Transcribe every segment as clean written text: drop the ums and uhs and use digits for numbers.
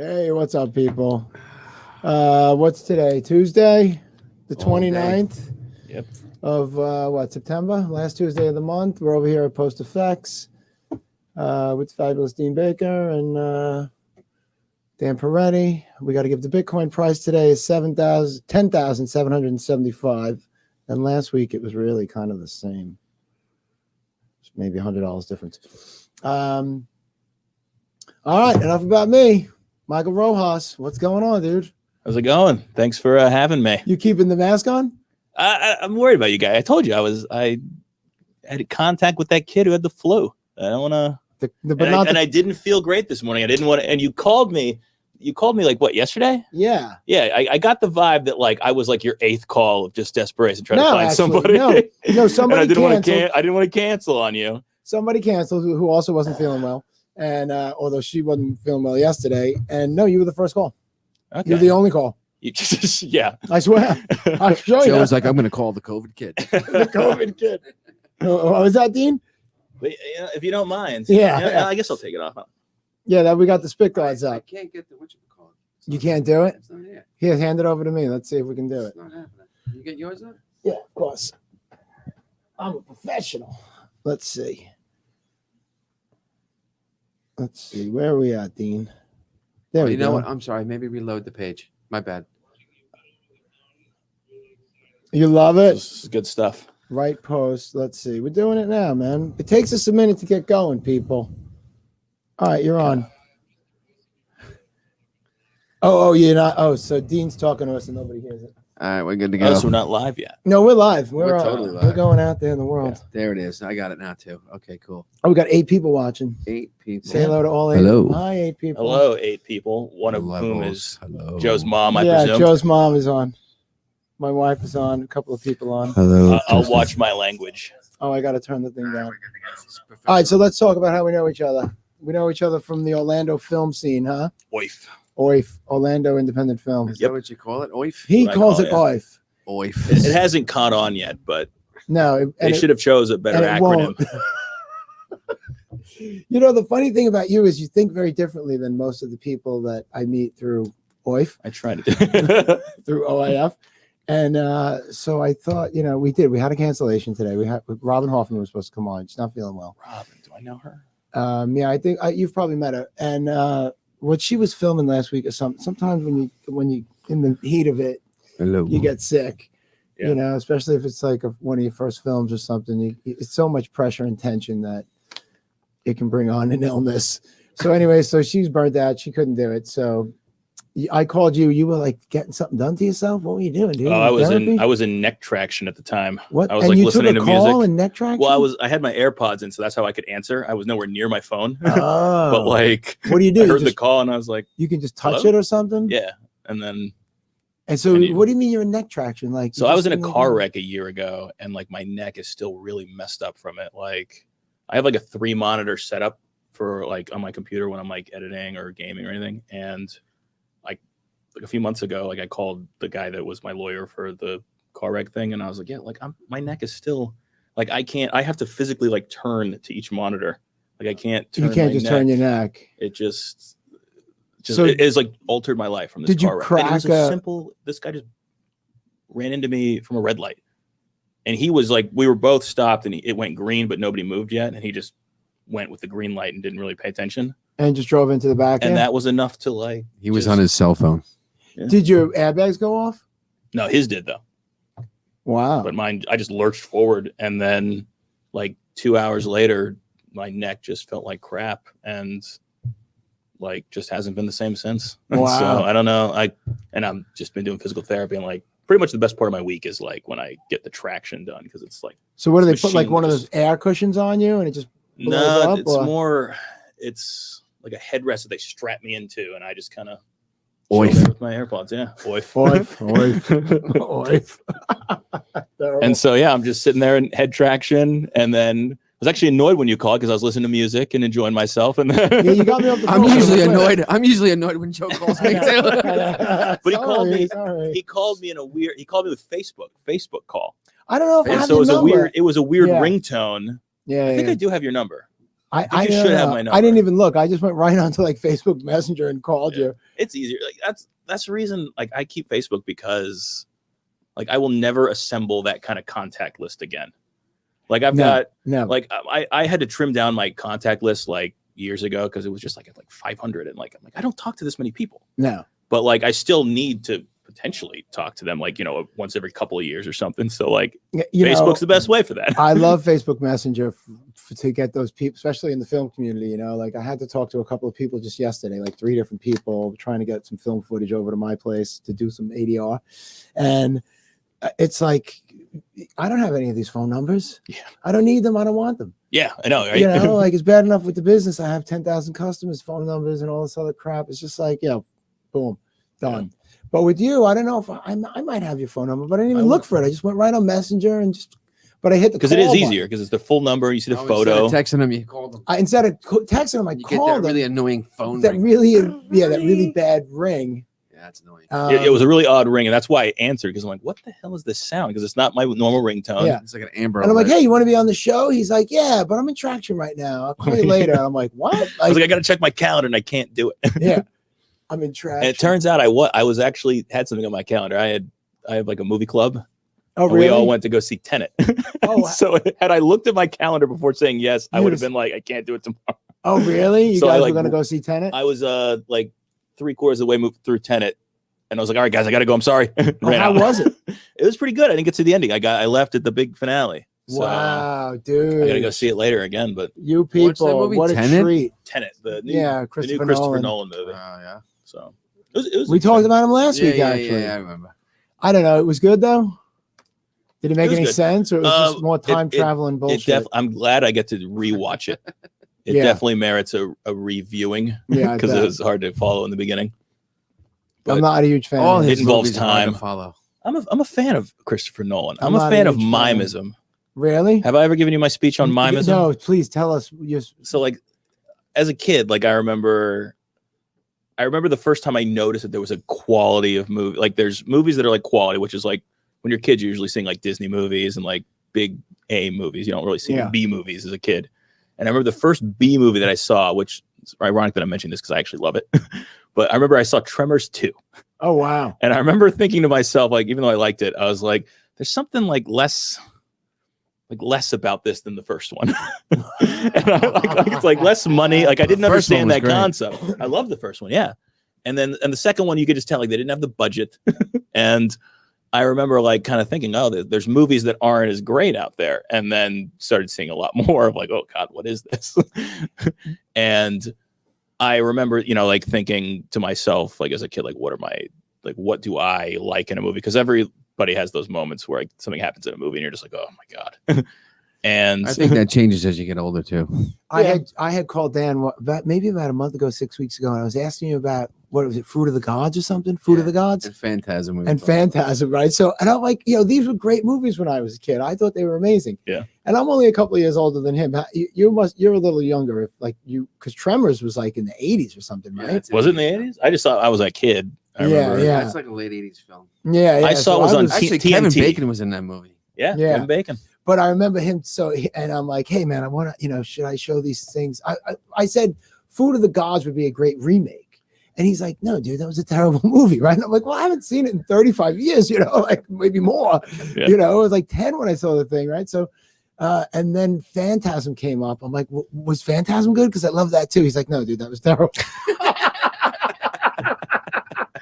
Hey, what's up, people? What's today? Tuesday, the 29th Yep. of September? Last Tuesday of the month. We're over here at Post Effects with fabulous Dean Baker and Dan Peretti. We got to give the Bitcoin price today is 10,775, and last week it was really kind of the same. Just maybe $100 difference. All right, enough about me. Michael Rojas, what's going on, dude? How's it going? Thanks for having me. You keeping the mask on? I'm worried about you guys. I told you I had contact with that kid who had the flu. I don't want to. And I didn't feel great this morning. I didn't want to. And you called me. You called me like what, yesterday? Yeah. Yeah. I got the vibe that like I was like your 8th call of just desperation trying to find somebody. No, somebody I didn't canceled. want to cancel on you. Somebody canceled who also wasn't feeling well. And although she wasn't feeling well yesterday, and no, you were the first call. Okay. You're the only call. Yeah, I swear. I'll show you. Joe was like, I'm going to call the COVID kid. The COVID kid. Oh, is that Dean? But, if you don't mind. Yeah. I guess I'll take it off. Yeah, that we got the spit guards up. I can't get the what you call it. You can't do it? It's not here. Here, hand it over to me. Let's see if we can do it. It's not happening. You get yours up? Yeah, of course. I'm a professional. Let's see. Where are we at, Dean? There we go. You know what? I'm sorry. Maybe reload the page. My bad. You love it? This is good stuff. Right post. Let's see. We're doing it now, man. It takes us a minute to get going, people. All right, you're on. Oh, you're not. Oh, so Dean's talking to us and nobody hears it. All right, we're good to go. Oh, so we're not live yet. No, we're live. We're totally live. We're going out there in the world. Yeah, there it is. I got it now, too. Okay, cool. Oh, we got 8 people watching. 8 people. Say hello to all 8. Hello. Hi, 8 people. Hello, 8 people. One of whom is Joe's mom, I yeah, presume. Joe's mom is on. My wife is on. A couple of people on. Hello. I'll watch my language. Oh, I got to turn the thing down. All right, so let's talk about how we know each other. We know each other from the Orlando film scene, huh? OIF, Orlando Independent Film. Is that what you call it? OIF? He calls it OIF. OIF. It hasn't caught on yet, but no, they should have chose a better acronym. You know, the funny thing about you is you think very differently than most of the people that I meet through OIF. I try to do through OIF. And so I thought, you know, we had a cancellation today. We had Robin Hoffman was supposed to come on. She's not feeling well. Robin, do I know her? Yeah, I think you've probably met her. And what she was filming last week or something. Sometimes when you in the heat of it, you get sick. Yeah. You know, especially if it's like one of your first films or something. It's so much pressure and tension that it can bring on an illness. So anyway, so she's burnt out. She couldn't do it. So I called you. You were like getting something done to yourself. What were you doing, dude? Oh, I was in neck traction at the time. What? I was and like you listening took a to call music. And neck traction? Well, I had my AirPods in, so that's how I could answer. I was nowhere near my phone. Oh. But like, what do you do? I heard the call and I was like, you can just touch hello? it or something. Yeah, and then. And so, what do you mean you're in neck traction? Like, so I was in a car wreck a year ago, and like my neck is still really messed up from it. Like, I have like a 3-monitor setup for like on my computer when I'm like editing or gaming or anything, and like a few months ago, like I called the guy that was my lawyer for the car wreck thing, and I was like, yeah, like my neck is still like I have to physically like turn to each monitor. Like I can't turn. You can't just turn your neck. It just so it has like altered my life from this car wreck. Crack and it was simple. This guy just ran into me from a red light, and he was like, we were both stopped, and it went green, but nobody moved yet, and he just went with the green light and didn't really pay attention, and just drove into the back. And that was enough to like. He was on his cell phone. Yeah. Did your airbags go off? No, his did though. Wow. But mine, I just lurched forward, and then like 2 hours later, my neck just felt like crap, and like just hasn't been the same since. Wow. So I don't know. I've just been doing physical therapy, and like pretty much the best part of my week is like when I get the traction done, because it's like. So what do they put, like one of those air cushions on you, and it just no, it's like a headrest that they strap me into, and I just kind of with my AirPods. Yeah, oif. And so yeah, I'm just sitting there in head traction, and then I was actually annoyed when you called because I was listening to music and enjoying myself. And yeah, you got me off the phone. I'm usually annoyed when Joe calls me too. But he called me. He called me He called me with Facebook call. I don't know if I have so it was a weird ringtone. Yeah, I think I do have your number. I You should have my number. I didn't even look. I just went right onto like Facebook Messenger and called you. It's easier. Like that's the reason. Like I keep Facebook because, like, I will never assemble that kind of contact list again. Like I've got like I had to trim down my contact list like years ago because it was just like at like 500 and like I'm like I don't talk to this many people. No, but like I still need to potentially talk to them like once every couple of years or something. So like Facebook's the best way for that. I love Facebook Messenger to get those people, especially in the film community. Like I had to talk to a couple of people just yesterday, like 3 different people trying to get some film footage over to my place to do some ADR, and it's like I don't have any of these phone numbers. Yeah, I don't need them. I don't want them. Yeah, I know, right? Like it's bad enough with the business. I have 10,000 customers, phone numbers, and all this other crap. It's just like, boom, done. Yeah. But with you, I don't know if I might have your phone number, but I didn't even look for it. I just went right on Messenger but I hit the because it is easier because it's the full number. You see the photo. Instead of texting them, you call them. Instead of texting them, I called them. That really annoying phone. That really bad ring. Yeah, that's annoying. It was a really odd ring, and that's why I answered because I'm like, "What the hell is this sound?" Because it's not my normal ringtone. Yeah, it's like an Amber. And I'm like, "Hey, you want to be on the show?" He's like, "Yeah, but I'm in traction right now. I'll call you later." I'm like, "What?" I was like, "I got to check my calendar, and I can't do it." Yeah. I'm in traction. And it turns out I was actually had something on my calendar. I have like a movie club. Oh, really? We all went to go see Tenet. Oh, so had I looked at my calendar before saying yes, I would have been like, I can't do it tomorrow. Oh, really? You guys were going to go see Tenet? I was like 3/4 of the way moved through Tenet. And I was like, all right, guys, I got to go. I'm sorry. How was it? It was pretty good. I didn't get to the ending. I left at the big finale. So wow, dude. I got to go see it later again. But you people, what a treat. Treat. The new Christopher Nolan movie. Yeah. So it was we talked about him last week, actually. Yeah, I remember. I don't know. It was good, though. Did it make any sense, or it was just more time traveling bullshit? I'm glad I get to rewatch it. It definitely merits a reviewing. Yeah, because it was hard to follow in the beginning. But I'm not a huge fan. All it involves time. To follow. I'm a fan of Christopher Nolan. I'm a fan of mimeism. Really? Have I ever given you my speech on mimeism? No, please tell us. So, like, as a kid, like I remember the first time I noticed that there was a quality of movie. Like, there's movies that are like quality, which is like when you're kids, you're usually seeing like Disney movies and like big A movies. You don't really see B movies as a kid. And I remember the first B movie that I saw, which is ironic that I'm mentioning this because I actually love it. But I remember I saw Tremors 2. Oh, wow. And I remember thinking to myself, like, even though I liked it, I was like, there's something like less about this than the first one. And it's like less money. Like I didn't understand that concept. I love the first one. Yeah. And the second one, you could just tell like they didn't have the budget. And I remember like kind of thinking, oh, there's movies that aren't as great out there. And then started seeing a lot more of like, oh God, what is this? And I remember, like thinking to myself, like as a kid, like, what do I like in a movie? Because everybody has those moments where like something happens in a movie and you're just like, oh my God. And I think that changes as you get older too. I had called Dan maybe about a month ago, 6 weeks ago, and I was asking you about what was it, Fruit of the Gods or something? Fruit of the Gods? And Phantasm. Phantasm, right? So, and I'm like, these were great movies when I was a kid. I thought they were amazing. Yeah. And I'm only a couple of years older than him. You're a little younger, because Tremors was like in the 80s or something, right? Was it in the 80s? I just thought I was a kid. I remember. Yeah. It's like a late 80s film. Yeah. I saw it was on actually TNT. Kevin Bacon was in that movie. Yeah. Kevin Bacon. But I remember him. And I'm like, hey man, I want to, should I show these things? I said, Food of the Gods would be a great remake. And he's like, no, dude, that was a terrible movie, right? And I'm like, well, I haven't seen it in 35 years, like maybe more. Yeah. It was like 10 when I saw the thing, right? So, and then Phantasm came up. I'm like, was Phantasm good? Because I love that too. He's like, no, dude, that was terrible.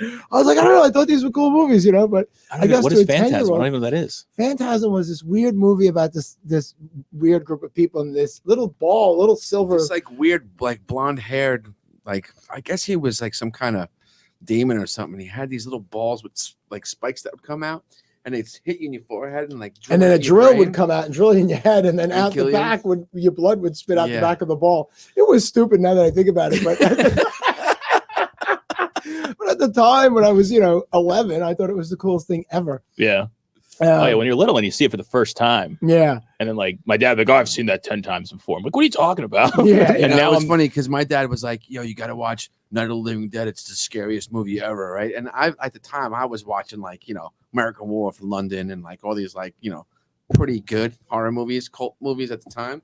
I was like, I don't know. I thought these were cool movies, but I guess what is Phantasm? I don't even know what that is. Phantasm was this weird movie about this weird group of people in this little silver. It's like weird, like blonde haired, like I guess he was like some kind of demon or something. He had these little balls with like spikes that would come out and they'd hit you in your forehead and like. And then a drill would come out and drill you in your head, and then out the back your blood would spit out the back of the ball. It was stupid now that I think about it, but. But at the time when I was, 11, I thought it was the coolest thing ever. Yeah. When you're little and you see it for the first time. Yeah. And then like my dad, like, oh, I've seen that 10 times before. I'm like, what are you talking about? Yeah. And now it's funny because my dad was like, you got to watch Night of the Living Dead. It's the scariest movie ever. Right. And at the time I was watching like, American Werewolf in London and like all these like, pretty good horror movies, cult movies at the time.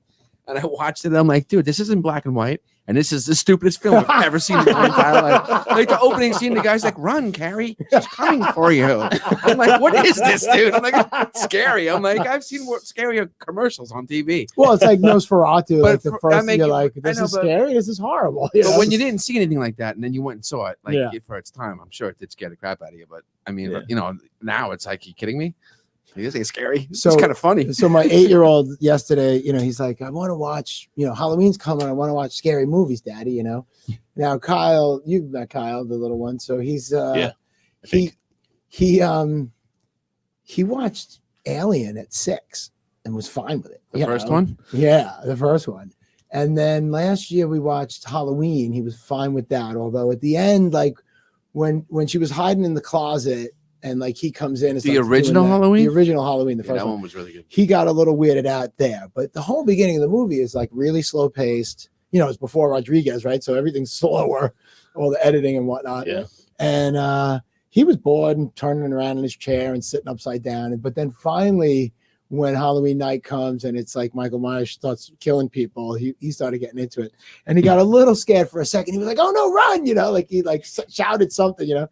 And I watched it. And I'm like, dude, this isn't black and white. And this is the stupidest film I've ever seen in my entire life. Like the opening scene, the guy's like, run, Carrie. She's coming for you. I'm like, what is this, dude? I'm like, it's scary. I'm like, I've seen more scarier commercials on TV. Well, it's like Nosferatu. Like the I first make you're it- like, I this know, is but- scary. This is horrible. But when you didn't see anything like that, and then you went and saw it, like Yeah. for its time, I'm sure it did scare the crap out of you. But I mean, Yeah. you know, now it's like, you kidding me? This ain't scary. So- It's kind of funny. So my 8-year-old yesterday, you know, he's like, I want to watch, you know, Halloween's coming. I want to watch scary movies, Daddy, you know. Now Kyle, you've met Kyle, the little one. So he's I he watched Alien at 6 and was fine with it. The you first know? one? Yeah, the first one. And then last year we watched Halloween. He was fine with that. Although at the end, like when she was hiding in the closet and like he comes in, and The starts original doing that- Halloween? the original Halloween, the Yeah, first that one. one was really good. He got a little weirded out there, but the whole beginning of the movie is like really slow paced. You know, it's before Rodriguez, right? So everything's slower, all the editing and whatnot. Yeah. And he was bored and turning around in his chair and sitting upside down. But then finally, when Halloween night comes and it's like Michael Myers starts killing people, he started getting into it. And he got a little scared for a second. He was like, oh no, run, you know, like he like shouted something, you know.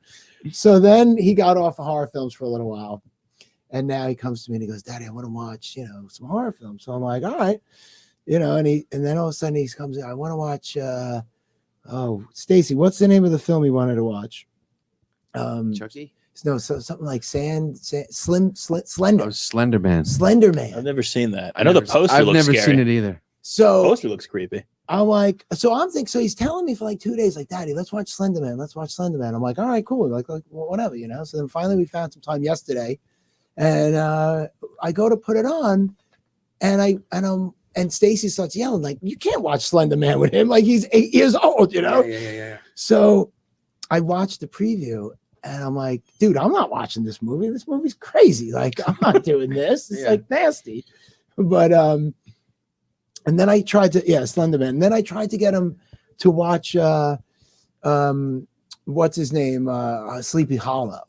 So then he got off of horror films for a little while. And now he comes to me and he goes, Daddy, I want to watch, you know, some horror films. So I'm like, all right. You know, and then all of a sudden he comes in, I want to watch Stacy, what's the name of the film he wanted to watch? Chucky? No, so something like Slender. Oh, Slender Man. Slender I've Man. never seen that. I know the poster I've looks never scary. seen it either. The So poster looks creepy. I'm like, so he's telling me for like 2 days, like, Daddy, let's watch Slender Man. Let's watch Slender Man. I'm like, all right, cool. Like whatever, you know. So then finally we found some time yesterday, and I go to put it on, and Stacy starts yelling, like, you can't watch Slender Man with him. Like he's 8 years old, you know? Yeah. So I watched the preview and I'm like, dude, I'm not watching this movie. This movie's crazy. Like, I'm not doing this. It's Yeah. like nasty. But and then I tried to, Slender Man. And then I tried to get him to watch what's his name? Sleepy Hollow,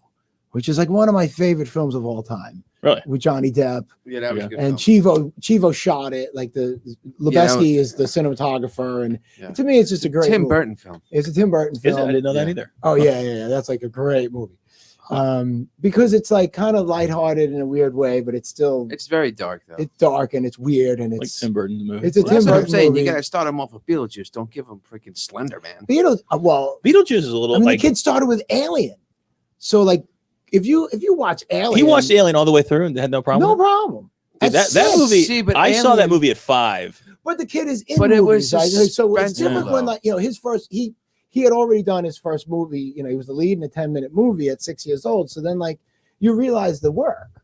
which is like one of my favorite films of all time. Really? With Johnny Depp. Yeah, that was a good And film. Chivo shot it. Like Lebesky is the cinematographer, and Yeah. to me, it's just a great Tim movie. Burton film. It's a Tim Burton Is film. it? I didn't know that Yeah. either. Oh yeah. That's like a great movie. Because it's like kind of lighthearted in a weird way, but it's still It's very dark though. it's dark and it's weird and Like it's Tim Burton's movie. it's a Well, Tim that's what I'm Burton saying. movie. You gotta start him off with Beetlejuice. Don't give him freaking Slender Man. Beatles. Well, Beetlejuice is a little I mean, like the kid started with Alien, so like if you watch Alien, he watched Alien all the way through and had no problem. no problem. Dude, At that 6. movie. See, but I saw that Alien- movie at 5. But the kid is in But it was movies, right? So it's suspenseful, different when, though. like, you know, his first he had already done his first movie. You know, he was the lead in a 10-minute movie at 6 years old. So then, like, you realize the work.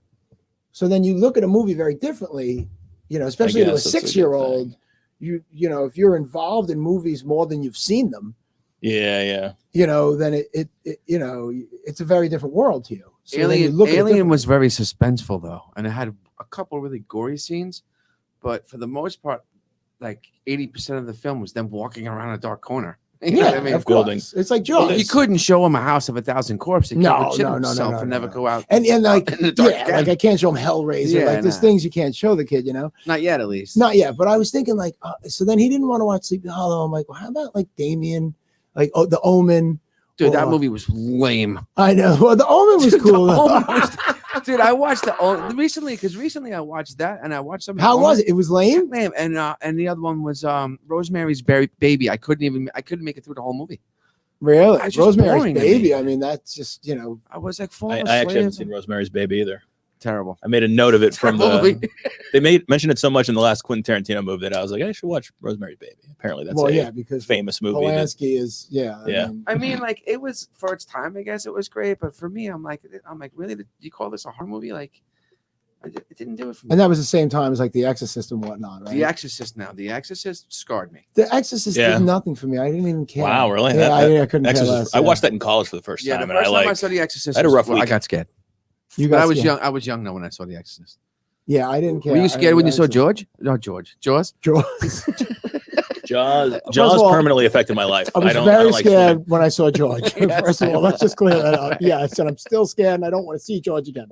So then you look at a movie very differently. You know, especially to a guess that's a good 6-year-old. You know, if you're involved in movies more than you've seen them, Yeah. you know, then it you know, it's a very different world to you. So then you Alien, look at it Alien differently. was very suspenseful though, and it had a couple really gory scenes, but for the most part, like 80% of the film was them walking around a dark corner. You know Yeah, what I mean? of building. course. It's like Jaws. You couldn't show him a house of 1,000 corpses. He No, would shit no, himself no, and never no. go out. And like, In the dark yeah, again. like I can't show him Hellraiser. Yeah, like there's nah. things you can't show the kid, you know. Not yet, at least. Not yet, but I was thinking like, so then he didn't want to watch Sleepy Hollow. I'm like, well, how about like Damien, like the Omen? Dude, that Or- movie was lame. I know. Well, the Omen was Dude, cool. the though. Omen was- Dude, I watched the Omen recently because recently I watched that and I watched some. How was it? It was lame. Lame. And the other one was Rosemary's Baby. I couldn't make it through the whole movie. Really? It's just Rosemary's boring to Baby. me. I mean, that's just, you know. I was like I falling actually haven't asleep. seen Rosemary's Baby either. Terrible. I made a note of it from Terrible the. They mentioned it so much in the last Quentin Tarantino movie that I was like, I should watch Rosemary's Baby. Apparently, that's a because famous movie. that- Polanski is, yeah. Yeah. I mean, like it was for its time. I guess it was great, but for me, I'm like, really? Did you call this a horror movie? Like, it didn't do it for me. And that was the same time as like The Exorcist and whatnot, right? The Exorcist. Now, The Exorcist scarred me. The Exorcist Yeah. did nothing for me. I didn't even care. Wow, really? Yeah, That- I couldn't care Exorcist- less. I watched that in college for the first Yeah, time, the and I first time I like. saw The Exorcist, I had a rough I week. got scared. You But got I was scared. young. I was young though when I saw The Exorcist. Yeah, I didn't care. Were you scared when you saw George? George? No, George. Jaws. Jaws. Jaws. of Jaws all, permanently affected my life. I was don't very like scared swimming. when I saw George. Yes. First of all, let's just clear that up. Yeah, I said I'm still scared and I don't want to see George again.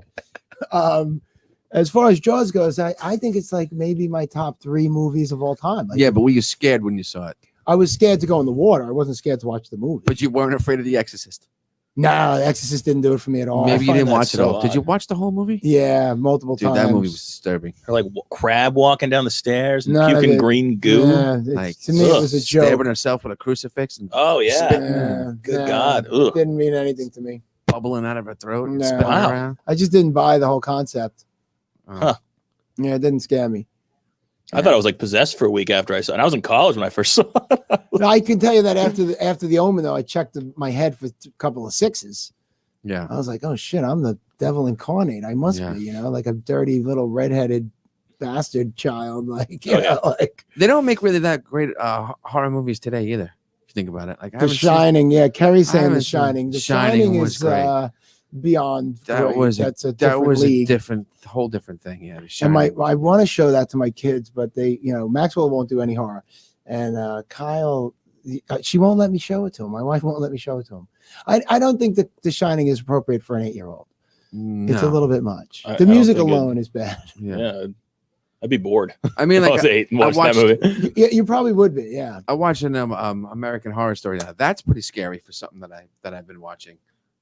As far as Jaws goes, I think it's like maybe my top 3 movies of all time. Like, Yeah, but were you scared when you saw it? I was scared to go in the water. I wasn't scared to watch the movie. But you weren't afraid of The Exorcist. No, The Exorcist didn't do it for me at all. Maybe you find didn't that watch it so all. Did you odd. watch the whole movie? Yeah, multiple Dude, times. that movie was disturbing. Or like crab walking down the stairs and No, puking they- green goo. Yeah, Like, to me, it was a joke. Stabbing herself with a crucifix and Oh yeah. Yeah, Good yeah, God. it Ugh. didn't mean anything to me. bubbling out of her throat and No. spinning Wow. around. I just didn't buy the whole concept. Huh. Yeah, it didn't scare me. I thought I was like possessed for a week after I saw it. And I was in college when I first saw it. But I can tell you that after the Omen, though, I checked my head for a couple of 6s. Yeah. I was like, oh shit, I'm the devil incarnate. I must Yeah. be, like a dirty little redheaded bastard child. Like, Oh, yeah. like They don't make really that great horror movies today either. If you think about it, like I The haven't seen- Shining. Yeah, Kerry's I saying haven't The seen Shining. The Shining Shining was is great. beyond That great. was That's a that different was league. a whole different thing. Yeah. The And Shining. I want to show that to my kids, but they, Maxwell won't do any horror, and Kyle, she won't let me show it to him. My wife won't let me show it to him. I don't think that The Shining is appropriate for an 8-year-old. It's a No. little bit much. I The don't music think it- alone is bad. Yeah. Yeah. I'd be bored. I mean, If I like was 8 and I watched that watched- movie. Yeah, you probably would be. Yeah. I watched an American Horror Story now. That's pretty scary for something that I've been watching.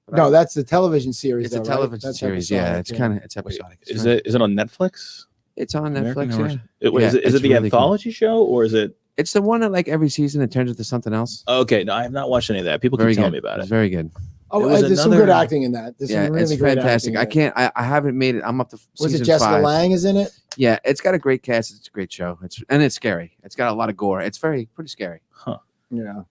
But No, I- that's the television series. it's a though, right? television That's series. Yeah, episodic, it's kind of it's Wait, episodic. It's is fine. it on Netflix? It's on American Netflix. Horror- Yeah. Wait, is Yeah, it it's the really cool. anthology show or is it? It's the one that like every season it turns into something else. Okay, no, I have not watched any of that. People Very keep telling good. me about It's it. very good. Oh, There was there's some another- good acting in that. There's Yeah, some really it's great fantastic. acting in it. I haven't made it. I'm up to Was season it Jessica 5. Lange is in it? Yeah, it's got a great cast. It's a great show. It's scary. It's got a lot of gore. It's pretty scary. Yeah.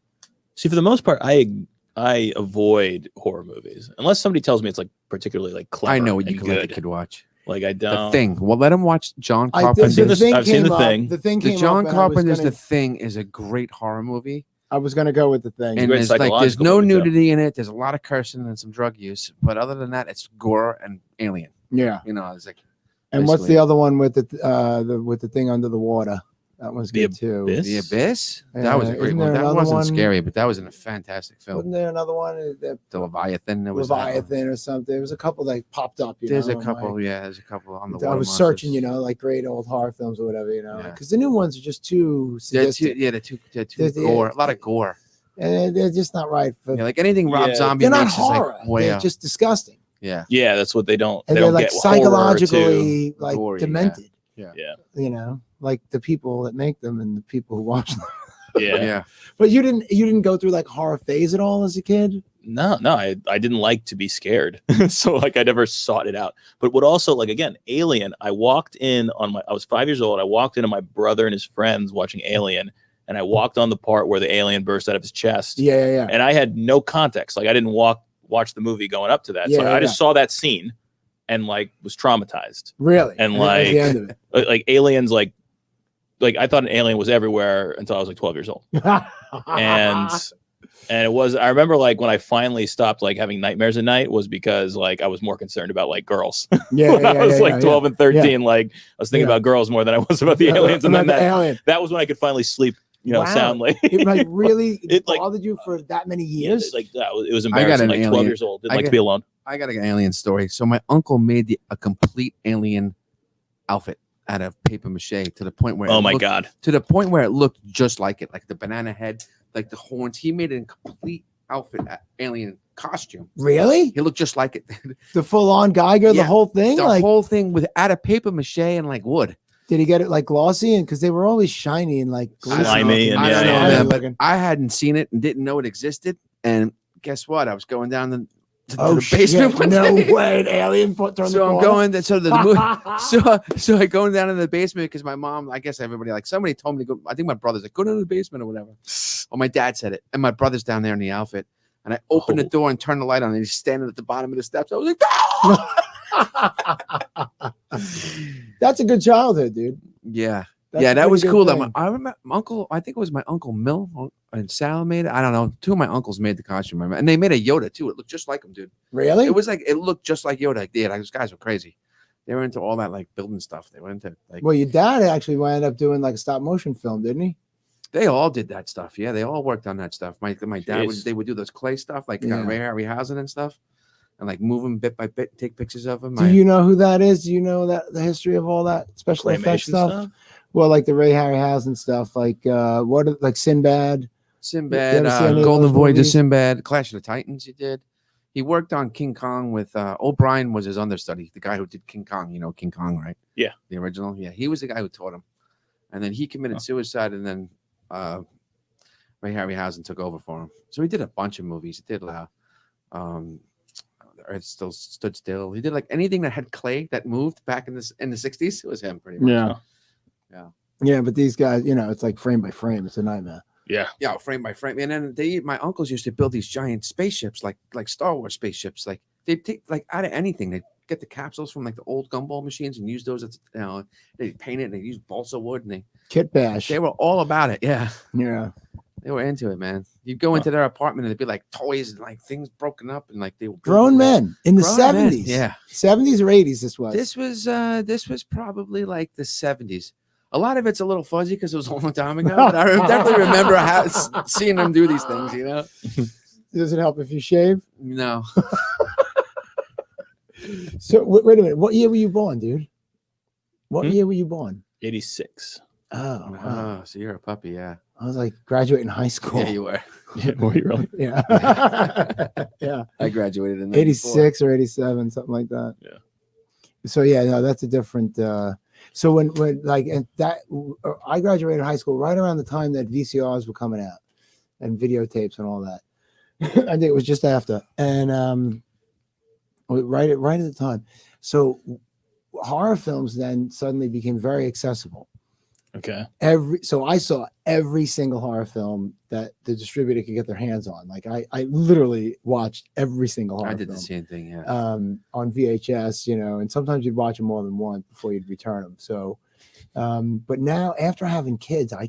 See, for the most part, I avoid horror movies unless somebody tells me it's like particularly like clever. I know what you and can let good. the kid watch. Like I don't. The Thing. Well, let him watch John I think Carpenter's. the thing I've seen came The up. Thing. The thing The came John up, and I was Carpenter's gonna- The Thing is a great horror movie. I was going to go with The Thing. And great there's psychological no movie, too. nudity in it. There's a lot of cursing and some drug use, but other than that, it's gore and alien. Yeah. It's like And what's basically- the other one with the thing under the water? That one's The good too. Abyss? The Abyss. That was a Yeah, great isn't one. there That another wasn't one? scary, but that was a fantastic film. Wasn't there another one? The Leviathan. There was that one. Leviathan or something. There was a couple that popped up. There's a I'm couple. like- Yeah, there's a couple on the. I water was monsters. searching, like great old horror films or whatever, Yeah. because the new ones are just too They're sadistic. too, yeah, they're too They're- gore. A lot of gore. And they're just not right. For, Yeah, like anything Rob Yeah. Zombie they're not makes horror. is like way They're out. just disgusting. Yeah, Yeah, that's what they don't. And They they're don't like get horror psychologically like gory, yeah. demented. Yeah. Like the people that make them and the people who watch them. Yeah. yeah. But you didn't go through like horror phase at all as a kid? No, I didn't like to be scared. So like I never sought it out. But what also like again, Alien, I was 5 years old. I walked into my brother and his friends watching Alien, and I walked on the part where the alien burst out of his chest. Yeah. And I had no context. Like I didn't watch the movie going up to that. So Yeah, I just saw that scene and like was traumatized. Really? And, that was the end of Like aliens like I thought an alien was everywhere until I was like 12 years old. it. And it was, I remember like when I finally stopped like having nightmares at night was because like I was more concerned about like girls. When I was like 12 and 13, like I was thinking Yeah. about girls more than I was about the aliens. And then About the that, alien. that was when I could finally sleep, Wow. soundly. It like really It, like- bothered you for that many Yeah, years? like that was, it was got embarrassing. an Like 12 alien. years old. Didn't I like to got- be alone. I got an alien story. So my uncle made a complete alien outfit out of paper mache to the point where Oh my God. it looked just like it, like the banana head, like the horns. He made a complete outfit, alien costume. Really? He looked just like it. The full on Geiger, the Yeah, whole thing? the Like, whole thing with out of paper mache and like wood. did he get it like glossy? And because they were always shiny and like Slimy and I yeah, don't know, yeah. man, but looking. I hadn't seen it and didn't know it existed. And guess what? I was going down to Oh, the basement. shit. one No day. way. An alien turned the So I'm corner? going. So the movie. So I go down in the basement because my mom. I guess everybody like somebody told me to go. I think my brother's like go down to the basement or whatever. Or my dad said it, and my brother's down there in the outfit. And I open the door and turn the light on, and he's standing at the bottom of the steps. I was like, "No!" That's a good childhood, dude. Yeah. That's Yeah, a that pretty was good cool. thing. I remember my uncle. I think it was my uncle Mill and Sal made it. I don't know. Two of my uncles made the costume, and they made a Yoda too. It looked just like him, dude. Really? It was like it looked just like Yoda. Yeah, those guys were crazy. They were into all that like building stuff. They were into like Well, your dad actually wound up doing like a stop motion film, didn't he? they all did that stuff. Yeah, they all worked on that stuff. My dad Jeez. they would do those clay stuff like Yeah. Ray Harryhausen and stuff. and like move them bit by bit, and take pictures of them. Do you know who that is? Do you know that the history of all that special effects Claymation stuff? Well, like the Ray Harryhausen stuff, like like Sinbad. Sinbad, You ever see any of Golden those Voyage of movies? Sinbad, Clash of the Titans. He did. He worked on King Kong with O'Brien was his understudy, the guy who did King Kong. You know King Kong, right? Yeah. The original. Yeah, he was the guy who taught him, and then he committed suicide, and then Ray Harryhausen took over for him. So he did a bunch of movies. He did The Earth Still Stood Still. He did like anything that had clay that moved back in the 60s. It was him pretty much. Yeah, but these guys, it's like frame by frame. It's a nightmare. Yeah, frame by frame. And then my uncles used to build these giant spaceships, like Star Wars spaceships. Like they'd take like out of anything. They'd get the capsules from like the old gumball machines and use those as they'd paint it and they'd use balsa wood and Kit bash. they were all about it. Yeah. They were into it, man. You'd go into their apartment and it'd be like toys and like things broken up and like they were grown men in the 70s. Yeah. 70s or 80s This was probably like the 70s. A lot of it's a little fuzzy because it was a long time ago, but I definitely remember seeing them do these things, Does it help if you shave? No. So wait a minute. What year were you born, dude? What year were you born? 86. Oh, wow. So you're a puppy, yeah. I was like graduating high school. Yeah, you were. Yeah, were you really? Yeah. Yeah. I graduated in 86 or 87, something like that. Yeah. So yeah, no, that's a different. So when like and that I graduated high school right around the time that VCRs were coming out and videotapes and all that. I think it was just after, and right at the time. So horror films then suddenly became very accessible. Okay. So I saw every single horror film that the distributor could get their hands on. Like I literally watched every single horror film. I did the same thing, yeah. On VHS, and sometimes you'd watch them more than once before you'd return them. So, but now after having kids, I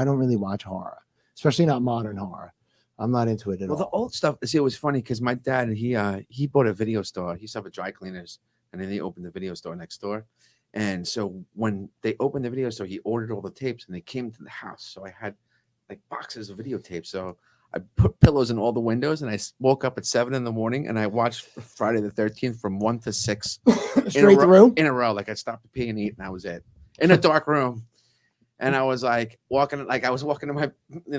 don't really watch horror, especially not modern horror. I'm not into it at all. Well, the old stuff, see, it was funny because my dad, he bought a video store. He used to have a dry cleaners, and then he opened the video store next door. And so when they opened the video store, he ordered all the tapes and they came to the house. So I had like boxes of videotapes. So I put pillows in all the windows and I woke up at 7 in the morning and I watched Friday the 13th from 1 to 6 straight through in a row. Like I stopped to pee and eat and that was it in a dark room. And I was like walking to my,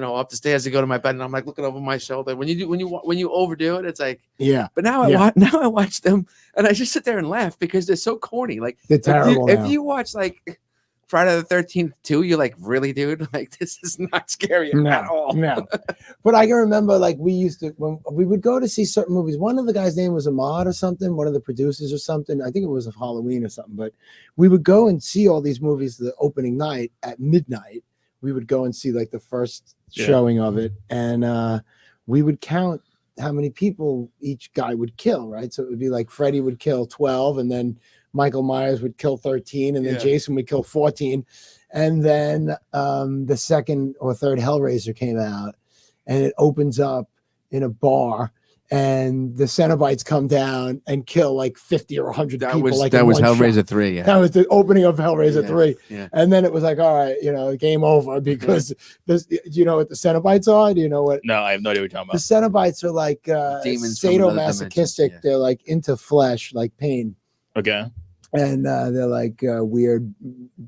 up the stairs to go to my bed, and I'm like looking over my shoulder. When you overdo it, it's like, yeah. But now I watch them, and I just sit there and laugh because they're so corny. Like they're terrible. If you watch like Friday the 13th 2, you're like, really, dude? Like this is not scary at all. No. But I can remember like when we would go to see certain movies. One of the guys' name was Ahmad or something. One of the producers or something. I think it was of Halloween or something. But we would go and see all these movies the opening night at midnight. We would go and see like the first showing of it, and we would count how many people each guy would kill. Right, so it would be like Freddy would kill 12, and then Michael Myers would kill 13, and then Jason would kill 14. And then the second or third Hellraiser came out, and it opens up in a bar, and the Cenobites come down and kill like 50 or 100 people. That was Hellraiser 3. Yeah. That was the opening of Hellraiser 3. Yeah. And then it was like, all right, game over because this. Do you know what the Cenobites are? Do you know what? No, I have no idea what you're talking The Cenobites are like demons, sadomasochistic. Yeah. They're like into flesh, like pain. Okay. And they're like weird,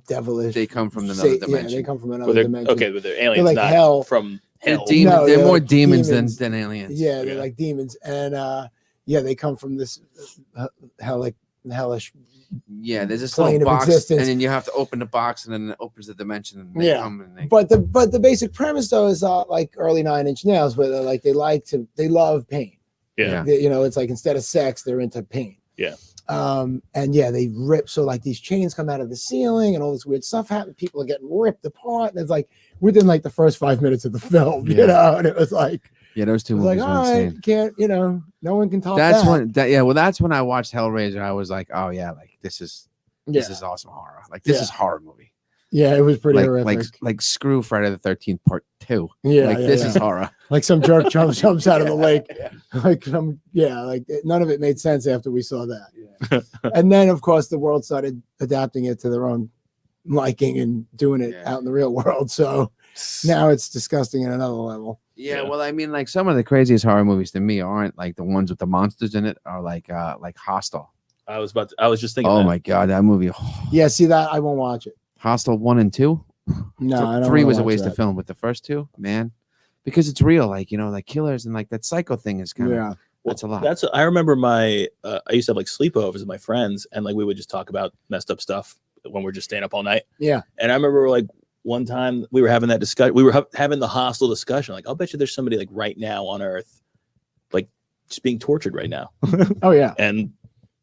devilish. They come from another dimension. Yeah, they come from another dimension. Okay, but they're aliens, they're like not hell. From hell. They're more like demons demons. than aliens. Yeah, they're like demons, and they come from this hellish. Yeah, there's this plane little of box, existence. and then you have to open the box, and then it opens the dimension. And Yeah, but the basic premise though is like early 9 Inch Nails, where they're like they love pain. Yeah, it's like instead of sex, they're into pain. Yeah. And they rip, so like these chains come out of the ceiling and all this weird stuff happens. People are getting ripped apart, and it's like within like the first 5 minutes of the film, and it was like, those two movies like, are all right, insane. can't, no one can top that's that. when that's when I watched Hellraiser. I was like, oh yeah, like this is awesome horror. Like this is horror movie. Yeah, it was pretty horrific. Like screw Friday the 13th Part 2. Yeah, this is horror. Like some jerk jumps out of the lake. Like none of it made sense after we saw that. Yeah. And then of course the world started adapting it to their own liking and doing it out in the real world. So now it's disgusting at another level. Yeah, Yeah. well, I mean, like some of the craziest horror movies to me aren't like the ones with the monsters in it, are like Hostel. I was just thinking. Oh that. my god, that movie. Yeah, see that I won't watch it. Hostel 1 and 2. No, I don't 3 wanna was a watch waste that. of film, but the first 2, man, because it's real. Like like killers and like that psycho thing is kind of Yeah. that's a lot. I remember my I used to have like sleepovers with my friends, and like we would just talk about messed up stuff when we're just staying up all night. Yeah. And I remember like one time we were having that discussion. We were having the hostile discussion. Like, I'll bet you there's somebody like right now on Earth, like just being tortured right now. Oh yeah. And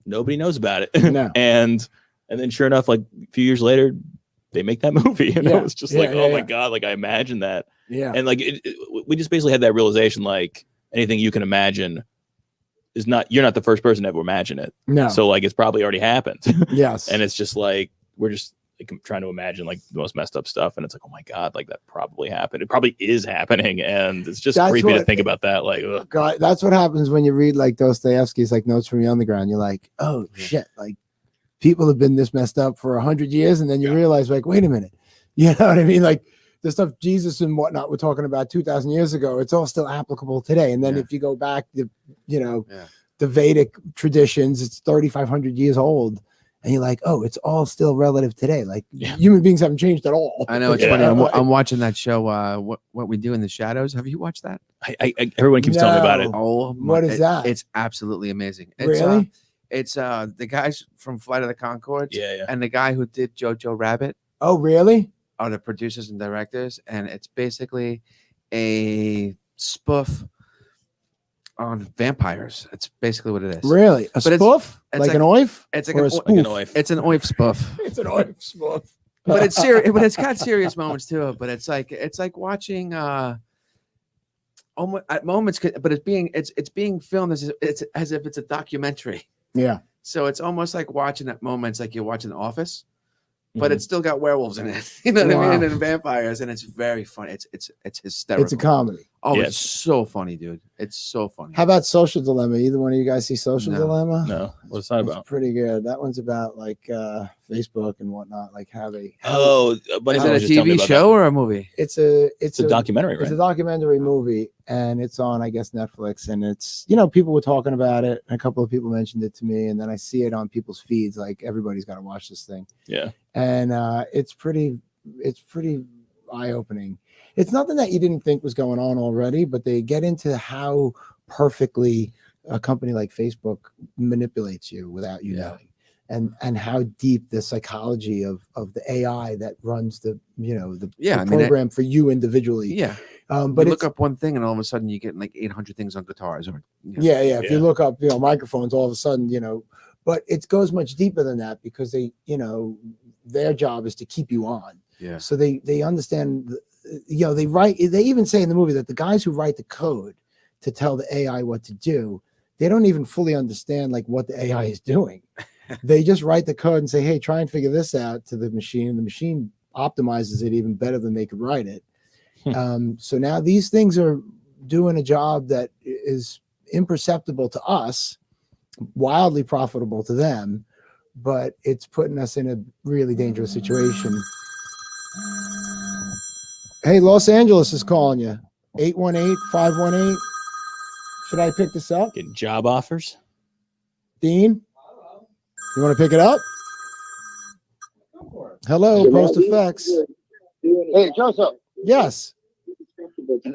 nobody knows about it. No. and then sure enough, like a few years later, they make that movie, and Yeah. I was just Yeah, like, yeah, oh my yeah. god, like I imagined that. Yeah. And like we just basically had that realization, like anything you can imagine is not, you're not the first person to ever imagine it. No. So like it's probably already happened. Yes. And it's just like we're just like trying to imagine like the most messed up stuff, and it's like, oh my god, like that probably happened. It probably is happening, and it's just That's creepy to what- think about that. Like, ugh. God, that's what happens when you read like Dostoevsky's like Notes from the Underground. You're like, oh Yeah. shit, like people have been this messed up for 100 years, and then you Yeah. realize, like, wait a minute, you know what I mean? Like the stuff Jesus and whatnot we're talking about 2,000 years ago, it's all still applicable today. And then Yeah. if you go back, the Yeah. the Vedic traditions, it's 3,500 years old, and you're like, oh, it's all still relative today. Like Yeah. human beings haven't changed at all. I know it's Yeah. funny. Like, I'm watching that show. What we do in the shadows. Have you watched that? Everyone keeps telling me about it. No. Oh, What is that? It's absolutely amazing. It's, Really? It's the guys from Flight of the Conchords Yeah. and the guy who did Jojo Rabbit Oh, really? are the producers and directors, and it's basically a spoof on vampires. It's basically what it is. Really? A But it's- spoof? it's Like like- an oif? It's like Or a, a spoof? Like an oif. it's an oif spoof, It's an oif spoof. but it's serious. But it's got serious moments too. But it's like watching almost at moments, but it's being filmed as if it's a documentary. Yeah. So it's almost like watching at moments like you're watching The Office, but Mhm. it's still got werewolves in it. You know what I Wow. mean? And vampires, and it's very funny. It's hysterical. It's a comedy. Oh, Yeah. it's so funny, dude. It's so funny. How about Social Dilemma? Either one of you guys see Social No. Dilemma? No, what's that It's about? pretty good. That one's about like Facebook and whatnot, like how they. Oh, but Is it a TV show or a movie? It's a It's a documentary, It's right? a documentary movie, and it's on, I guess, Netflix. And it's, people were talking about it, and a couple of people mentioned it to me, and then I see it on people's feeds. Like everybody's got to watch this thing, Yeah. and it's pretty eye opening. It's nothing that you didn't think was going on already, but they get into how perfectly a company like Facebook manipulates you without you Yeah. knowing, and how deep the psychology of the AI that runs the program for you individually. Yeah. But But it's, look up one thing, and all of a sudden you get like 800 things on guitars. Or yeah. If you Yeah. look up, microphones, all of a sudden, but it goes much deeper than that, because they, their job is to keep you on. yeah. So they understand, they even say in the movie that the guys who write the code to tell the AI what to do, they don't even fully understand like what the AI is doing. They just write the code and say, hey, try and figure this out to the machine. And the machine optimizes it even better than they could write it. So now these things are doing a job that is imperceptible to us, wildly profitable to them, but it's putting us in a really dangerous situation. Hey, Los Angeles is calling you. 818-518. Should I pick this up? Getting job offers. Dean? You want to pick it up? Hello, Post Effects. Hey, Joseph, Yes,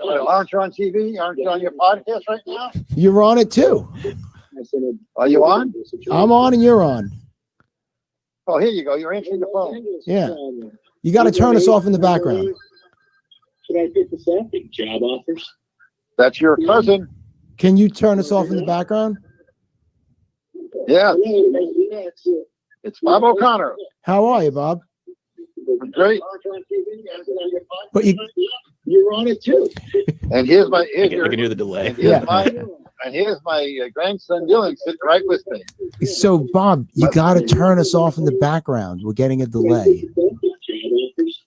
aren't you on TV? Aren't you on your podcast right now? you're on it too. Are you on? I'm on and you're on. Oh, here you go. You're answering the phone. Yeah. You got to turn us off in the background. Should I pick this up? Job offers. That's your cousin. Can you turn us off in the background? Yeah, it's Bob O'Connor. How are you, Bob? Great. But you, You're on it too. And here's my I can hear the delay. Yeah. here's my grandson Dylan sitting right with me. so Bob, you got to turn us off in the background. We're getting a delay. Job offers.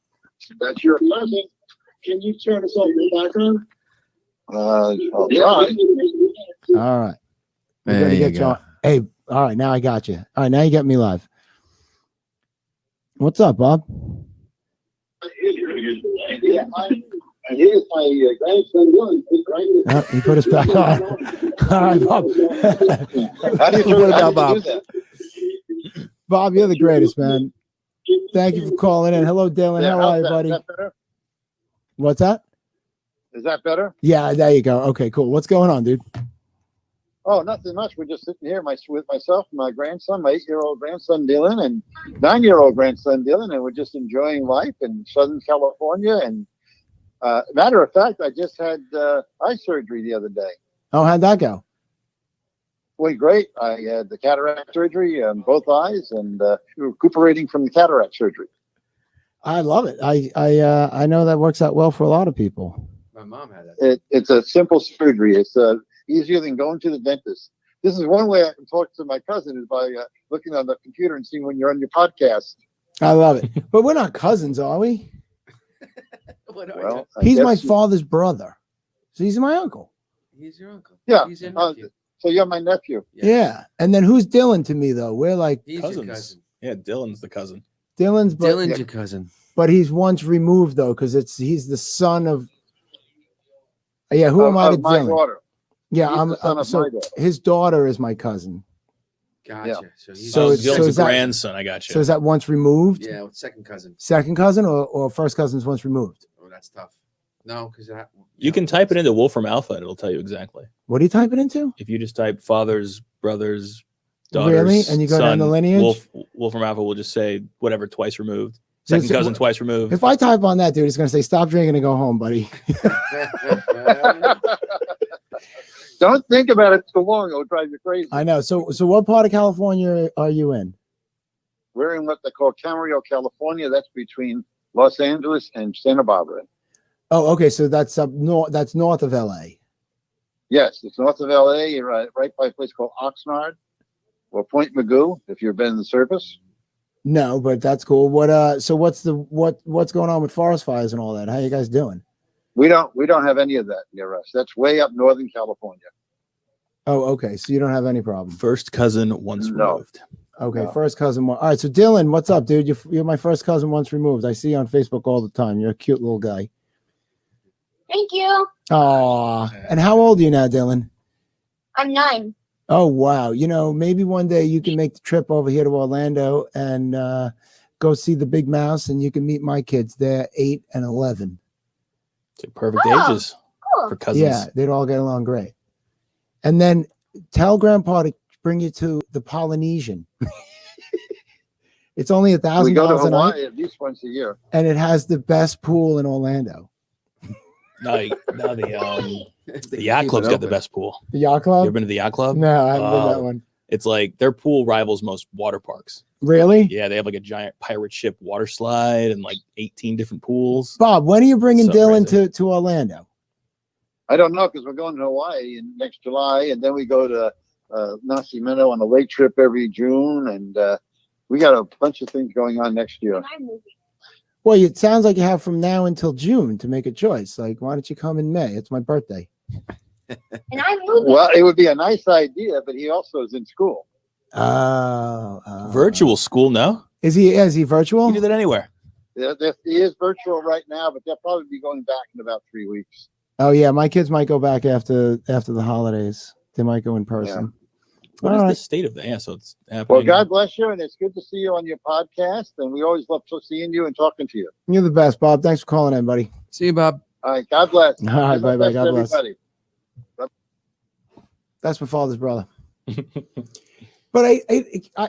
That's your cousin. Can you turn us off in the background? I'll try. All right. We're There gonna you get you go. on. Hey, all right, now I got you. All right, now you got me live. What's up, Bob? And And here's my grandson Dylan. He put us back on. All right, Bob. How do you do that? Bob, you're the greatest, man. Thank you for calling in. Hello, Dylan. Yeah, How are you, buddy? Is that better? What's that? Is that better? Yeah, there you go. Okay, cool. What's going on, dude? Oh, nothing much. We're just sitting here with myself, my grandson, my 8-year-old grandson Dylan, and 9-year-old grandson Dylan, and we're just enjoying life in Southern California. And matter of fact, I just had eye surgery the other day. Oh, how'd that go? Went great. I had the cataract surgery on both eyes, and recuperating from the cataract surgery. I love it. I know that works out well for a lot of people. My mom had that. It's a simple surgery. It's easier than going to the dentist. This is one way I can talk to my cousin is by looking on the computer and seeing when you're on your podcast. I love it. But we're not cousins, are we? Well, He's my father's brother. So he's my uncle. He's your uncle. Yeah. He's your nephew. So you're my nephew. Yeah. And then who's Dylan to me, though? We're like He's Cousins. your cousin. Yeah, Dylan's the cousin. Dylan's, but, Dylan's your cousin. but he's once removed, though, because he's the son of. Yeah, who am I to my Dylan? daughter. Yeah, He's the son of so my daughter. his daughter is my cousin. Gotcha. Yeah. So he's So So it's- Dylan's so a is that- grandson. I got you. So is that once removed? yeah, second cousin. Second cousin or first cousin's once removed? Oh, that's tough. No, because that You can type it into Wolfram Alpha and it'll tell you exactly. What do you type it into? If you just type fathers, brothers, daughters, Really? And you go down son, the lineage? Wolfram Alpha will just say whatever twice removed. So Second it's- cousin twice removed. If I type on that, dude, it's going to say, stop drinking and go home, buddy. Don't think about it too long; it'll drive you crazy. I know. So what part of California are you in? We're in what they call Camarillo, California. That's between Los Angeles and Santa Barbara. Oh, okay. So that's up north. That's north of LA. Yes, it's north of LA. You're right by a place called Oxnard or Point Magoo. If you've been in the service. No, but that's cool. So what's going on with forest fires and all that? How you guys doing? We don't have any of that near us. That's way up Northern California. Oh, okay. So you don't have any problem. First cousin once No. removed. Okay, No. first cousin. All right. So Dylan, what's up, dude? You're my first cousin once removed. I see you on Facebook all the time. You're a cute little guy. Thank you. Aw. And how old are you now, Dylan? I'm 9. Oh, wow. Maybe one day you can make the trip over here to Orlando and go see the big mouse, and you can meet my kids. They're 8 and 11. It's like perfect Oh, ages cool. for cousins. Yeah, they'd all get along great. And then tell Grandpa to bring you to the Polynesian. It's only We $1,000 go to a night, Hawaii at least once a year. and it has the best pool in Orlando. Now the yacht club's got the best pool. The yacht You club? ever been to the yacht club? No, I haven't been to that Oh. one. It's like their pool rivals most water parks. Really? Yeah, they have like a giant pirate ship water slide and like 18 different pools. Bob, when are you bringing So Dylan crazy. to Orlando? I don't know because we're going to Hawaii in next July, and then we go to Nacimiento on a lake trip every June, and we got a bunch of things going on next year. Well, it sounds like you have from now until June to make a choice. Like, why don't you come in May? It's my birthday. And I'm moving. Well, it would be a nice idea, but he also is in school. Oh. Virtual school, no? Is he virtual? You do that anywhere. He is virtual right now, but they'll probably be going back in about 3 weeks. Oh yeah, my kids might go back after the holidays. They might go in person. What All is right. the state of the so it's happening? Well, God bless you, and it's good to see you on your podcast, and we always love seeing you and talking to you. You're the best, Bob. Thanks for calling in, buddy. See you, Bob. All right, God bless. All right, Give my bye-bye. best God to bless. everybody. That's my father's brother. But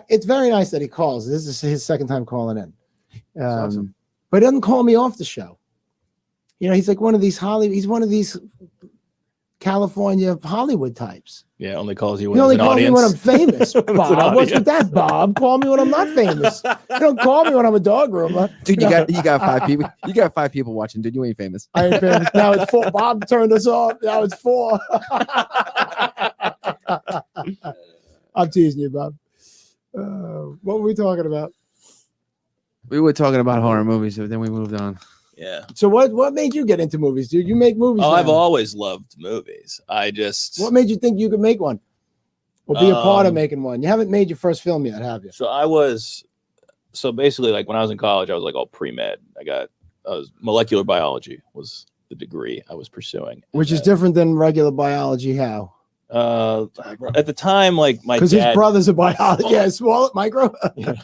it's very nice that he calls. This is his second time calling in. awesome. But he doesn't call me off the show. He's like one of these he's one of these California Hollywood types. Yeah, only calls you He when only there's an calls me audience. when I'm famous. When there's an Bob, what's with audience. that, Bob? Call me when I'm not famous. You don't call me when I'm a dog groomer. Dude, you got 5 people. You got 5 people watching, dude. You ain't famous. I ain't famous. Now it's 4. Bob turned us off. Now it's 4. I'm teasing you, Bob. What were we talking about? We were talking about horror movies, but then we moved on. Yeah. So what made you get into movies, dude? You make movies. Oh, now. I've always loved movies. I just What made you think you could make one? Or be a part of Um, making one? You haven't made your first film yet, have you? so basically like when I was in college, I was like all pre-med. I was molecular biology was the degree I was pursuing. Which is different than regular biology. How? At the time, like my dad, because his brother's a biologist. Yeah, small micro. Yeah.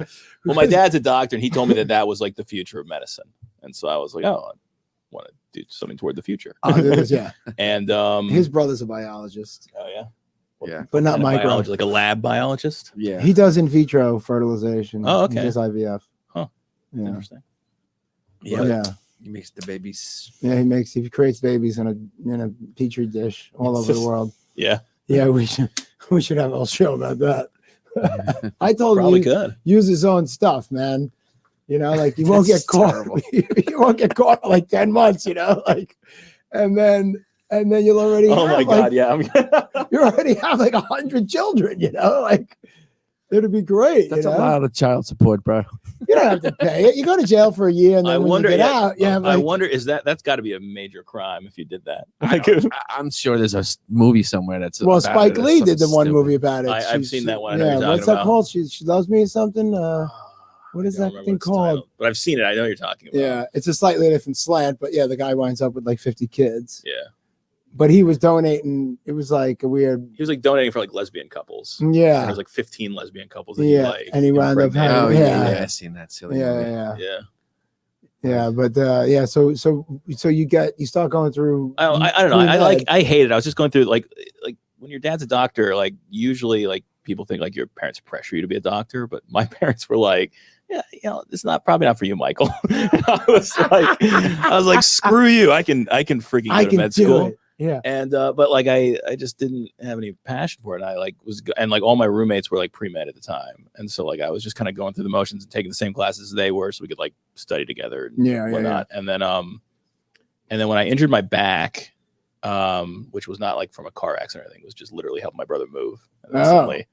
Well, my dad's a doctor, and he told me that was like the future of medicine, and so I was like, oh, I want to do something toward the future. Yeah. And his brother's a biologist. Oh yeah. Yeah. But not micro. Biology, like a lab biologist. Yeah. He does in vitro fertilization. Oh, okay. He does IVF. Huh. Yeah. Interesting. Yeah. Yeah. He makes the babies. Yeah. He creates babies in a petri dish all over the world. Yeah. Yeah. We should have a whole show about that. I told Probably him could. use his own stuff, man. You know, like you won't get caught. You won't get caught for like 10 months, you know, like, and then you'll already Oh my God. like, Yeah. you already have like 100 children, you know, like it'd be great. That's you a know? lot of child support, bro. You don't have to pay it. You go to jail for a year, and then when you get out, you have I like, wonder, that's got to be a major crime if you did that. I'm sure there's a movie somewhere that's well, about Spike it. Lee It's did the something one stupid. movie about it. I've seen that one. I know what you're what's talking that about. called? She loves me or something. What is I don't that remember thing what it's called? titled, but I've seen it. I know what you're talking about. Yeah, it's a slightly different slant, but yeah, the guy winds up with like 50 kids. Yeah. But he was donating. It was like a weird. He was like donating for like lesbian couples. Yeah. There was like 15 lesbian couples. That Yeah, he, like, and he wound up impregnated. having- Oh Yeah. yeah, I've seen that silly Yeah, movie. yeah, Yeah. but yeah. So you start going through. I don't know. pre-med. I hate it. I was just going through like when your dad's a doctor, like usually like people think like your parents pressure you to be a doctor, but my parents were like, yeah, you know, it's probably not for you, Michael. I was like, screw you. I can freaking go to med school. It. Yeah. And but like I just didn't have any passion for it. And I like and like all my roommates were like pre-med at the time, and so like I was just kind of going through the motions and taking the same classes as they were, so we could like study together and whatnot. And then when I injured my back, which was not like from a car accident or anything, it was just literally helping my brother move. And then suddenly,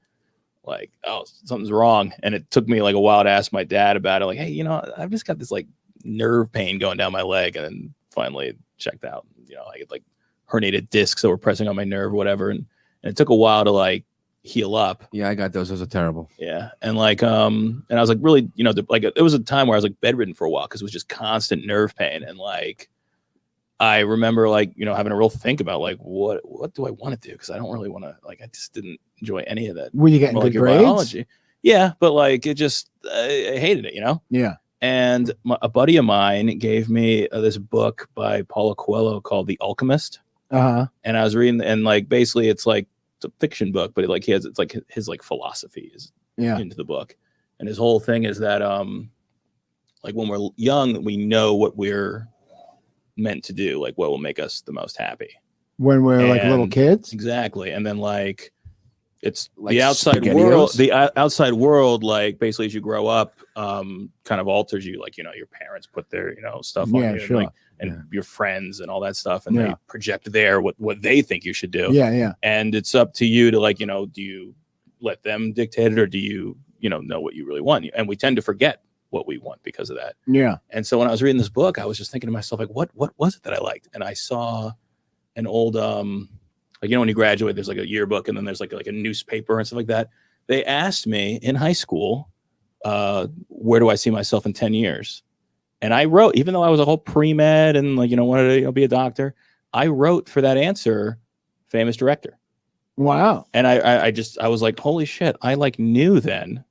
like, oh, something's wrong, and it took me like a while to ask my dad about it. Like, hey, you know, I've just got this like nerve pain going down my leg, and then finally it checked out. You know, I had like herniated discs that were pressing on my nerve, whatever, and it took a while to like heal up. Yeah, I got those. Those are terrible. Yeah, and like and I was like really, you know, like it was a time where I was like bedridden for a while because it was just constant nerve pain, and like I remember like, you know, having a real think about like what do I want to do, because I don't really want to, like, I just didn't enjoy any of that. Were you getting like good grades? biology. Yeah, but like it just I hated it, you know. Yeah. And a buddy of mine gave me this book by Paulo Coelho called The Alchemist. Uh-huh. And I was reading, and like basically it's like it's a fiction book, but like it's like his like philosophy is into the book. And his whole thing is that like when we're young, we know what we're meant to do, like what will make us the most happy. When we're like little kids? Exactly. And then like it's Like the outside world, outside world, like basically as you grow up, kind of alters you. Like, you know, your parents put their, you know, stuff on you, sure. and, like, and your friends and all that stuff, and they project there what they think you should do. Yeah. And it's up to you to, like, you know, do you let them dictate it, or do you know what you really want? And we tend to forget what we want because of that. Yeah. And so when I was reading this book, I was just thinking to myself, like, what was it that I liked? And I saw an old like, you know, when you graduate, there's like a yearbook, and then there's like a newspaper and stuff like that. They asked me in high school, where do I see myself in 10 years? And I wrote, even though I was a whole pre-med and, like, you know, wanted to be a doctor, I wrote for that answer, famous director. Wow. And I was like, holy shit, I like knew then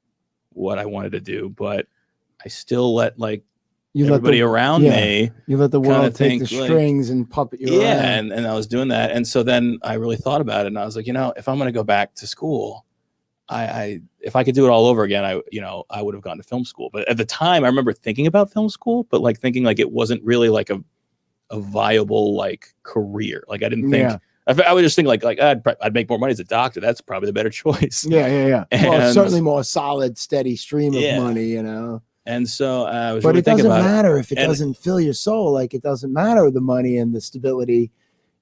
what I wanted to do, but I still let like everybody around me. You let the world take the like, strings and puppet you around. And I was doing that. And so then I really thought about it, and I was like, you know, if I'm going to go back to school, if I could do it all over again, I would have gone to film school. But at the time, I remember thinking about film school, but like thinking like it wasn't really like a viable like career. Like I didn't think. I was just thinking like I'd make more money as a doctor. That's probably the better choice. Yeah. And, well, certainly more solid, steady stream of money, you know. And so I was. But really it doesn't matter if it and doesn't fill your soul. Like, it doesn't matter the money and the stability.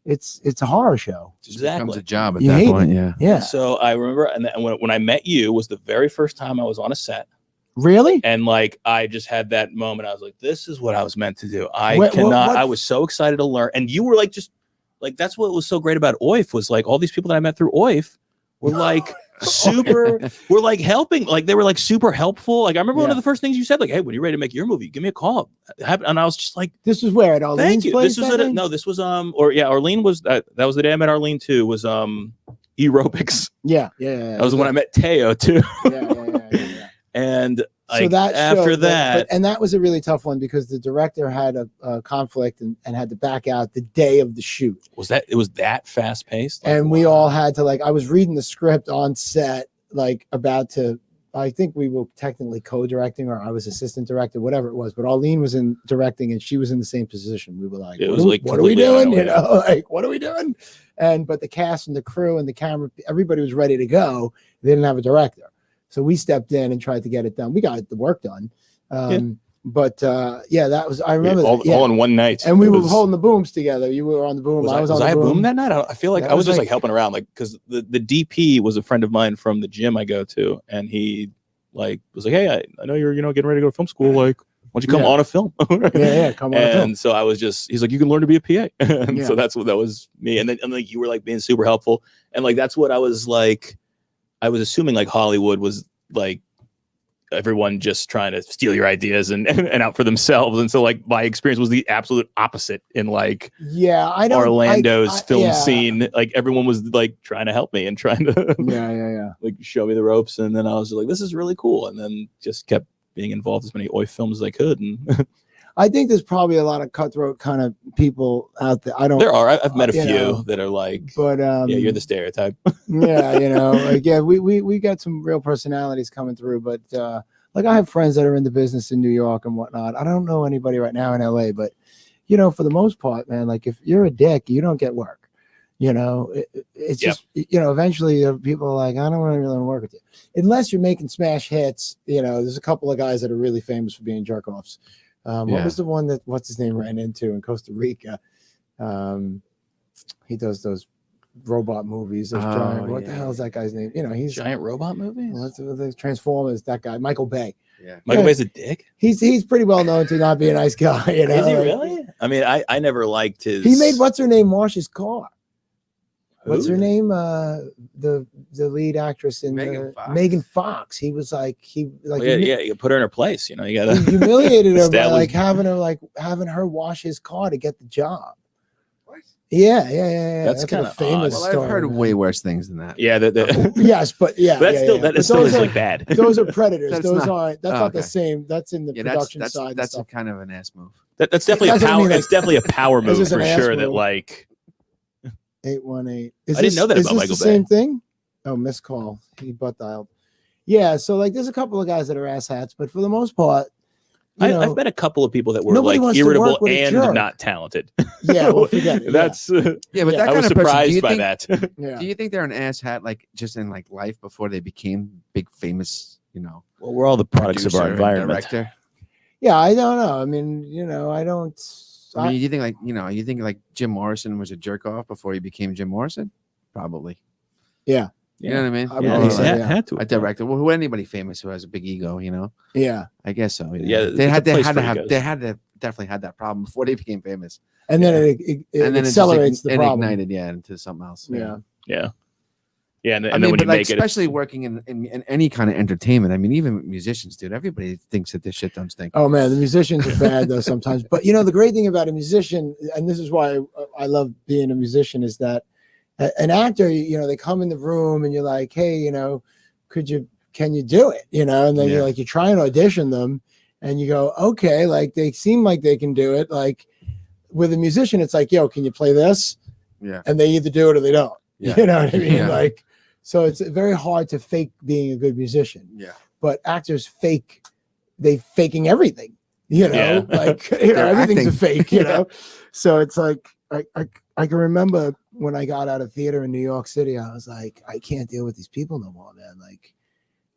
It's a horror show. Just becomes a job at You that hate point. it. Yeah. So I remember, and when I met you was the very first time I was on a set. Really? And like I just had that moment. I was like, this is what I was meant to do. I was so excited to learn. And you were like, just like, that's what was so great about OIF, was like all these people that I met through OIF were like super were like helping, like they were like super helpful. Like I remember one of Yeah. the first things you said, like, "Hey, when you're ready to make your movie, give me a call." And I was just like, This was where at "Thank Arlene's you." place. This was this was Arlene was that was the day I met Arlene too. Was aerobics. Yeah. That was when I met Teo too. Yeah. And So like that after showed that, and that was a really tough one because the director had a conflict and had to back out the day of the shoot. it was that fast paced, And we all had to I was reading the script on set, like about to. I think we were technically co-directing, or I was assistant director, whatever it was. But Arlene was in directing, and she was in the same position. We were like, "What are we doing? You know, like what are we doing?" But the cast and the crew and the camera, everybody was ready to go. They didn't have a director, so we stepped in and tried to get it done. We got the work done. But that was. I remember all in one night, and we were holding the booms together. You were on the boom. I was on the boom that night. I feel like I was just like helping around, like because the DP was a friend of mine from the gym I go to, and he like was like, "Hey, I know you're getting ready to go to film school. Like, why don't you come on a film?" come on a film. And so I was he's like, "You can learn to be a PA," and so that was me. And then like you were like being super helpful, and like that's what I was like. I was assuming like Hollywood was like everyone just trying to steal your ideas and out for themselves, and so like my experience was the absolute opposite in like Orlando's film scene. Like everyone was like trying to help me and trying to like show me the ropes, and then I was like, this is really cool, and then just kept being involved as many OI films as I could. And I think there's probably a lot of cutthroat kind of people out there. There are. I've met a few that are like, but yeah, you're the stereotype. We got some real personalities coming through, but like I have friends that are in the business in New York and whatnot. I don't know anybody right now in LA, but for the most part, man, like if you're a dick, you don't get work. It's just eventually people are like, I don't really want to work with you unless you're making smash hits. There's a couple of guys that are really famous for being jerk offs. What was the one that what's his name ran into in Costa Rica? He does those robot movies. Giant, what the hell is that guy's name? He's giant robot movies. What's the Transformers? That guy, Michael Bay. Yeah, Michael Bay's a dick. He's pretty well known to not be a nice guy. Is he really? I mean, I never liked his. He made what's her name wash his car. What's her name? The lead actress in Megan Fox. He was like you put her in her place. You gotta he humiliated her by like having her wash his car to get the job. What? Yeah. That's kind of famous. Well, I've heard way worse things than that. Yeah, yes, but that still is like bad. Those are predators. That's those not, aren't. That's not the same. That's in the production side. That's a kind of an ass move. That's definitely a power. It's definitely a power move for sure. That like. 818. I didn't know that about Michael Bay. Same thing? Oh, missed call. He butt dialed. Yeah, so like there's a couple of guys that are asshats, but for the most part, I've met a couple of people that were like irritable and not talented. Yeah, well, forget it. That's but that I was surprised by that. Yeah. Do you think they're an asshat like just in like life before they became big famous? Well, we're all the products of our environment. Director? Yeah, I don't know. I mean, I don't. I mean, you think like Jim Morrison was a jerk off before he became Jim Morrison? Probably. Yeah. You know what I mean? Had to. A director. Well, who anybody famous who has a big ego, Yeah. I guess so. Yeah. They had to definitely had that problem before they became famous. And then it accelerates the problem. Ignited, into something else. Yeah. And I mean, then when but you like, make especially working in any kind of entertainment. I mean, even musicians, dude. Everybody thinks that this shit don't stink. Oh man, the musicians are bad though sometimes. But the great thing about a musician, and this is why I love being a musician, is that an actor, they come in the room and you're like, hey, can you do it? And then you're like, you try and audition them, and you go, okay, like they seem like they can do it. Like with a musician, it's like, yo, can you play this? Yeah. And they either do it or they don't. Yeah. You know what I mean? Yeah. Like. So it's very hard to fake being a good musician. Yeah. But actors faking everything, like everything's acting. a fake, So it's like I can remember when I got out of theater in New York City, I was like, I can't deal with these people no more, man. Like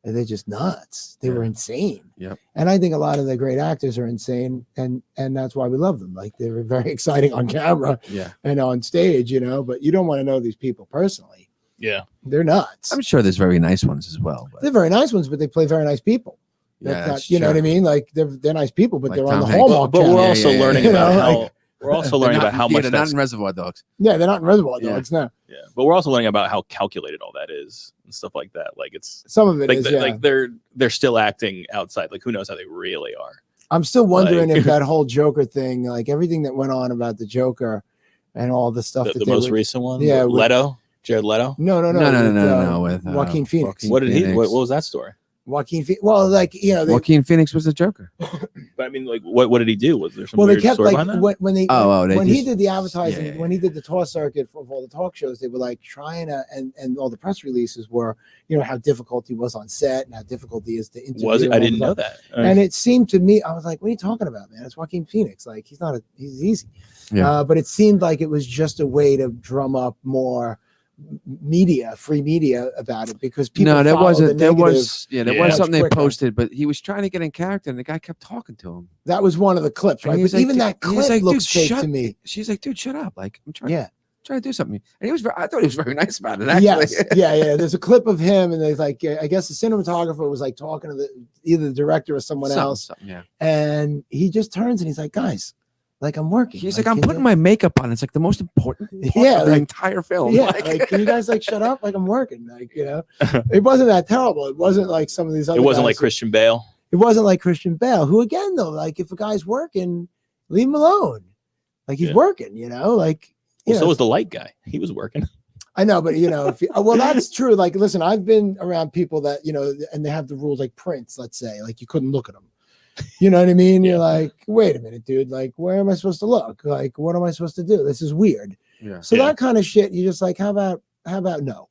they're just nuts. They were insane. Yep. And I think a lot of the great actors are insane, and that's why we love them. Like they were very exciting on camera and on stage, but you don't want to know these people personally. Yeah, they're nuts. I'm sure there's very nice ones as well. But. They're very nice ones, but they play very nice people. Yeah, you know what I mean? Like they're nice people, but like they're on the Tom Hanks. Hallmark. But we're also learning about how We're also learning about how much they're not that's in Reservoir Dogs. Yeah, they're not in Reservoir Yeah. Dogs. No, yeah, but we're also learning about how calculated all that is and stuff like that. Like it's some of it like is. Yeah, like they're still acting outside. Like who knows how they really are. I'm still wondering like- if that whole Joker thing, like everything that went on about the Joker and all the stuff The that most recent one, Yeah, with- Leto, Jared Leto. No, With Joaquin Phoenix. Joaquin What did he? Phoenix. What was that story? Joaquin Phoenix. Well, like they, Joaquin Phoenix was the Joker. But I mean, like, what did he do? Was there some well, they weird kept story like behind that? when they they when he just- did the advertising, yeah. when he did the tour circuit of all the talk shows, they were like trying to, and all the press releases were, how difficult he was on set and how difficult he is to interview. Was it? and I all didn't the know stuff. that. And it seemed to me, I was like, what are you talking about, man? It's Joaquin Phoenix. Like he's easy. Yeah. But it seemed like it was just a way to drum up more free media about it, because people No, there follow wasn't. the There negative. was there Yeah. was Much something they quicker. posted, but he was trying to get in character, and the guy kept talking to him. That was one of the clips, And right? he But was like, even that he was clip like, looks "Dude, fake shut-" to me. She's like, dude, shut up! Like I'm trying Yeah. to do something, and he was. I thought he was very nice about it. Actually, Yes. Yeah. There's a clip of him, and there's like, I guess the cinematographer was like talking to either the director or someone else, Yeah. and he just turns and he's like, guys, like I'm working. He's like, I'm can putting you-" my makeup on. It's like the most important part Yeah, of the like- entire film. Yeah, Like- like, can you guys like shut up? Like I'm working. Like, it wasn't that terrible. It wasn't like some of these other It wasn't guys like Christian Bale. It wasn't like Christian Bale, who again though, like if a guy's working, leave him alone. Like he's Yeah. working, like Well, so was the light guy. He was working. I know, but if you, well, that's true. Like, listen, I've been around people that and they have the rules like Prince. Let's say, like you couldn't look at them. You know what I mean? You're like, wait a minute, dude. Like, where am I supposed to look? Like, what am I supposed to do? This is weird. Yeah. So Yeah. that kind of shit, you're just like, how about no?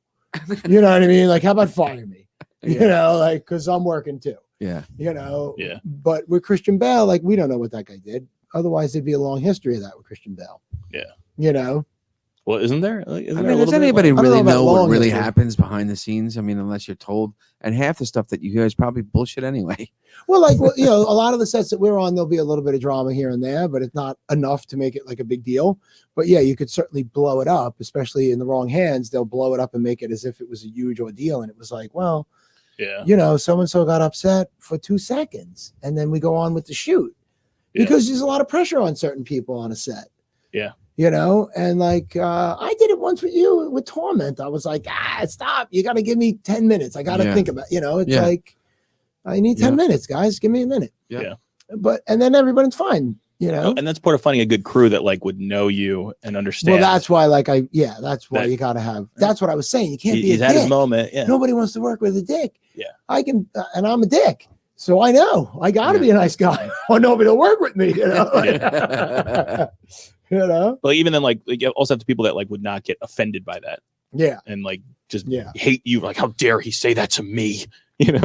You know what I mean? Like, how about fire me? Like, because I'm working too. Yeah. Yeah. But with Christian Bale, like, we don't know what that guy did. Otherwise, there'd be a long history of that with Christian Bale. Yeah. Well, isn't there? Like, isn't I there a mean, does little bit, anybody I don't really know about know what long really history. happens behind the scenes? I mean, unless you're told. And half the stuff that you hear is probably bullshit anyway. Well, like, a lot of the sets that we're on, there'll be a little bit of drama here and there, but it's not enough to make it like a big deal. But yeah, you could certainly blow it up, especially in the wrong hands. They'll blow it up and make it as if it was a huge ordeal. And it was like, well, Yeah. so-and-so got upset for 2 seconds and then we go on with the shoot Yeah. because there's a lot of pressure on certain people on a set. Yeah. And like, I did it once with you with Torment. I was like, stop. You got to give me 10 minutes. I got to Yeah. think about, it's Yeah. like, I need 10 minutes, guys. Give me a minute. Yeah. And then everybody's fine, And that's part of finding a good crew that like would know you and understand. Well, that's why, that's why That- you got to have, that's what I was saying. You can't be he's a had dick. his moment. Yeah. Nobody wants to work with a dick. Yeah. I can, and I'm a dick. So I know I got to Yeah. be a nice guy or nobody will work with me, But even then, like you also have the people that like would not get offended by that Yeah. and like just Yeah. hate you. Like, how dare he say that to me? Like,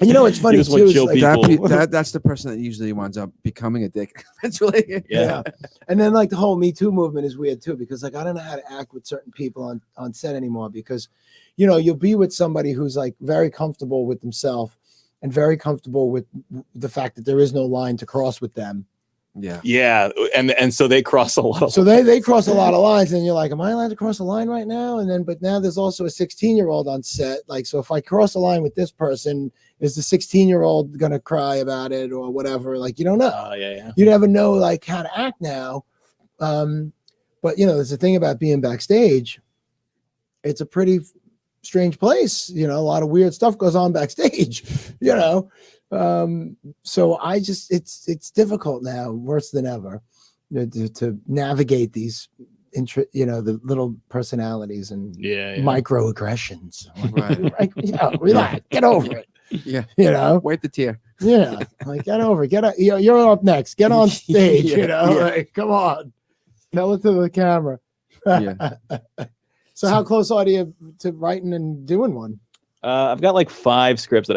And it's funny just too. want is chill like- people. That's the person that usually winds up becoming a dick eventually. Yeah. And then like the whole Me Too movement is weird too, because like I don't know how to act with certain people on set anymore, because you'll be with somebody who's like very comfortable with themselves and very comfortable with the fact that there is no line to cross with them. Yeah. Yeah. And so they cross a lot of So they cross a lot of lines, and you're like, am I allowed to cross a line right now? And then, but now there's also a 16-year-old on set. Like, so if I cross a line with this person, is the 16-year-old going to cry about it or whatever? Like, you don't know. yeah. You never know like how to act now. But there's a thing about being backstage. It's a pretty strange place. A lot of weird stuff goes on backstage, so I just, it's difficult now, worse than ever, to navigate these, the little personalities and Yeah. microaggressions. Right. Relax, get over it. Yeah. Wipe the tear. Yeah, like get over it. You're up next. Get on stage. Yeah. Like, come on, tell it to the camera. Yeah. So how close are you to writing and doing one? I've got like 5 scripts that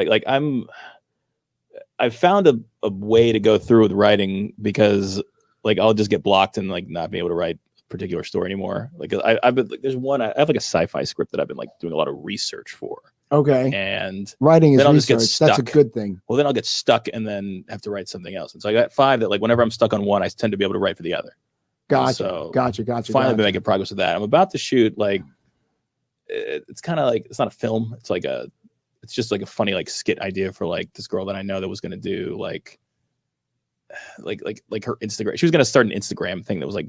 I've found a way to go through with writing, because like I'll just get blocked and like not be able to write a particular story anymore. Like I've been like, I have like a sci-fi script that I've been like doing a lot of research for. Okay. And Writing is then I'll just get research. That's a stuck. good thing. Well, then I'll get stuck and then have to write something else. And so I got 5 that like whenever I'm stuck on one, I tend to be able to write for the other. Gotcha. So Gotcha. Finally been making progress with that. I'm about to shoot like, it's kind of like, it's not a film. It's just like a funny like skit idea for like this girl that I know that was going to do like, like her Instagram. She was gonna start an Instagram thing that was like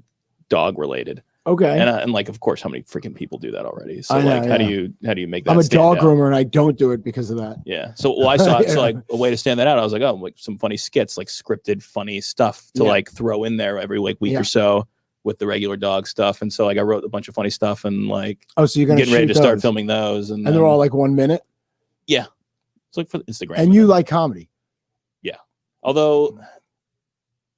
dog related. Okay. And like, of course, how many freaking people do that already? So I know, like, how do yeah. you make that? I'm a stand dog out? groomer and I don't do it because of that. Yeah. So well, I saw Yeah. so like a way to stand that out. I was like, oh, like some funny skits, like scripted funny stuff to Yeah. like throw in there every like week Yeah. or so with the regular dog stuff. And so like I wrote a bunch of funny stuff and like Oh, so you're gonna getting ready to shoot start those. filming those. And And they're all like 1 minute. yeah, it's like for Instagram. And you like comedy. Although,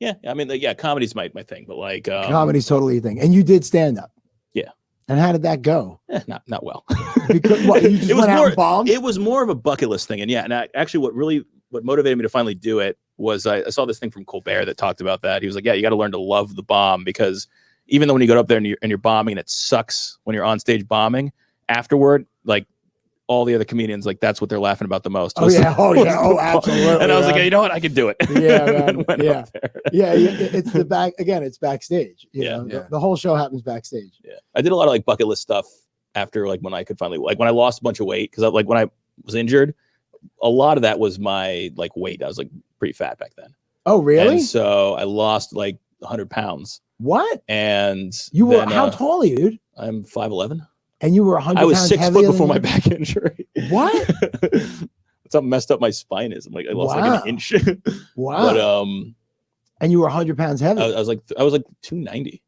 yeah, I mean, yeah, comedy's my thing, but like Comedy's totally a thing. And you did stand up. Yeah. And how did that go? not well. Because what, you just It was went out more- and bombed? It was more of a bucket list thing. And yeah, and actually what motivated me to finally do it was I saw this thing from Colbert that talked about that. He was like, yeah, you got to learn to love the bomb, because even though when you go up there and you're bombing and it sucks when you're on stage bombing, afterward, like all the other comedians, like that's what they're laughing about the most. Oh, yeah. Oh, yeah. Oh, absolutely. And I was like, man. yeah, you know what? I can do it. Yeah, man. And went Yeah. up there. Yeah, it's the back again. It's backstage. You Yeah. know, Yeah. the whole show happens backstage. Yeah, I did a lot of like bucket list stuff after like when I could finally, like when I lost a bunch of weight, because like when I was injured, a lot of that was my like weight. I was like pretty fat back then. Oh, really? And so I lost like 100 pounds. What? And You were then, how tall are you, dude? I'm 5'11". And you were 100 I was pounds 6 heavier foot than before my you? back injury. What? That's how messed up my spine is. I'm like I lost like Wow. an inch. Wow. But And you were 100 pounds heavy. I was like 290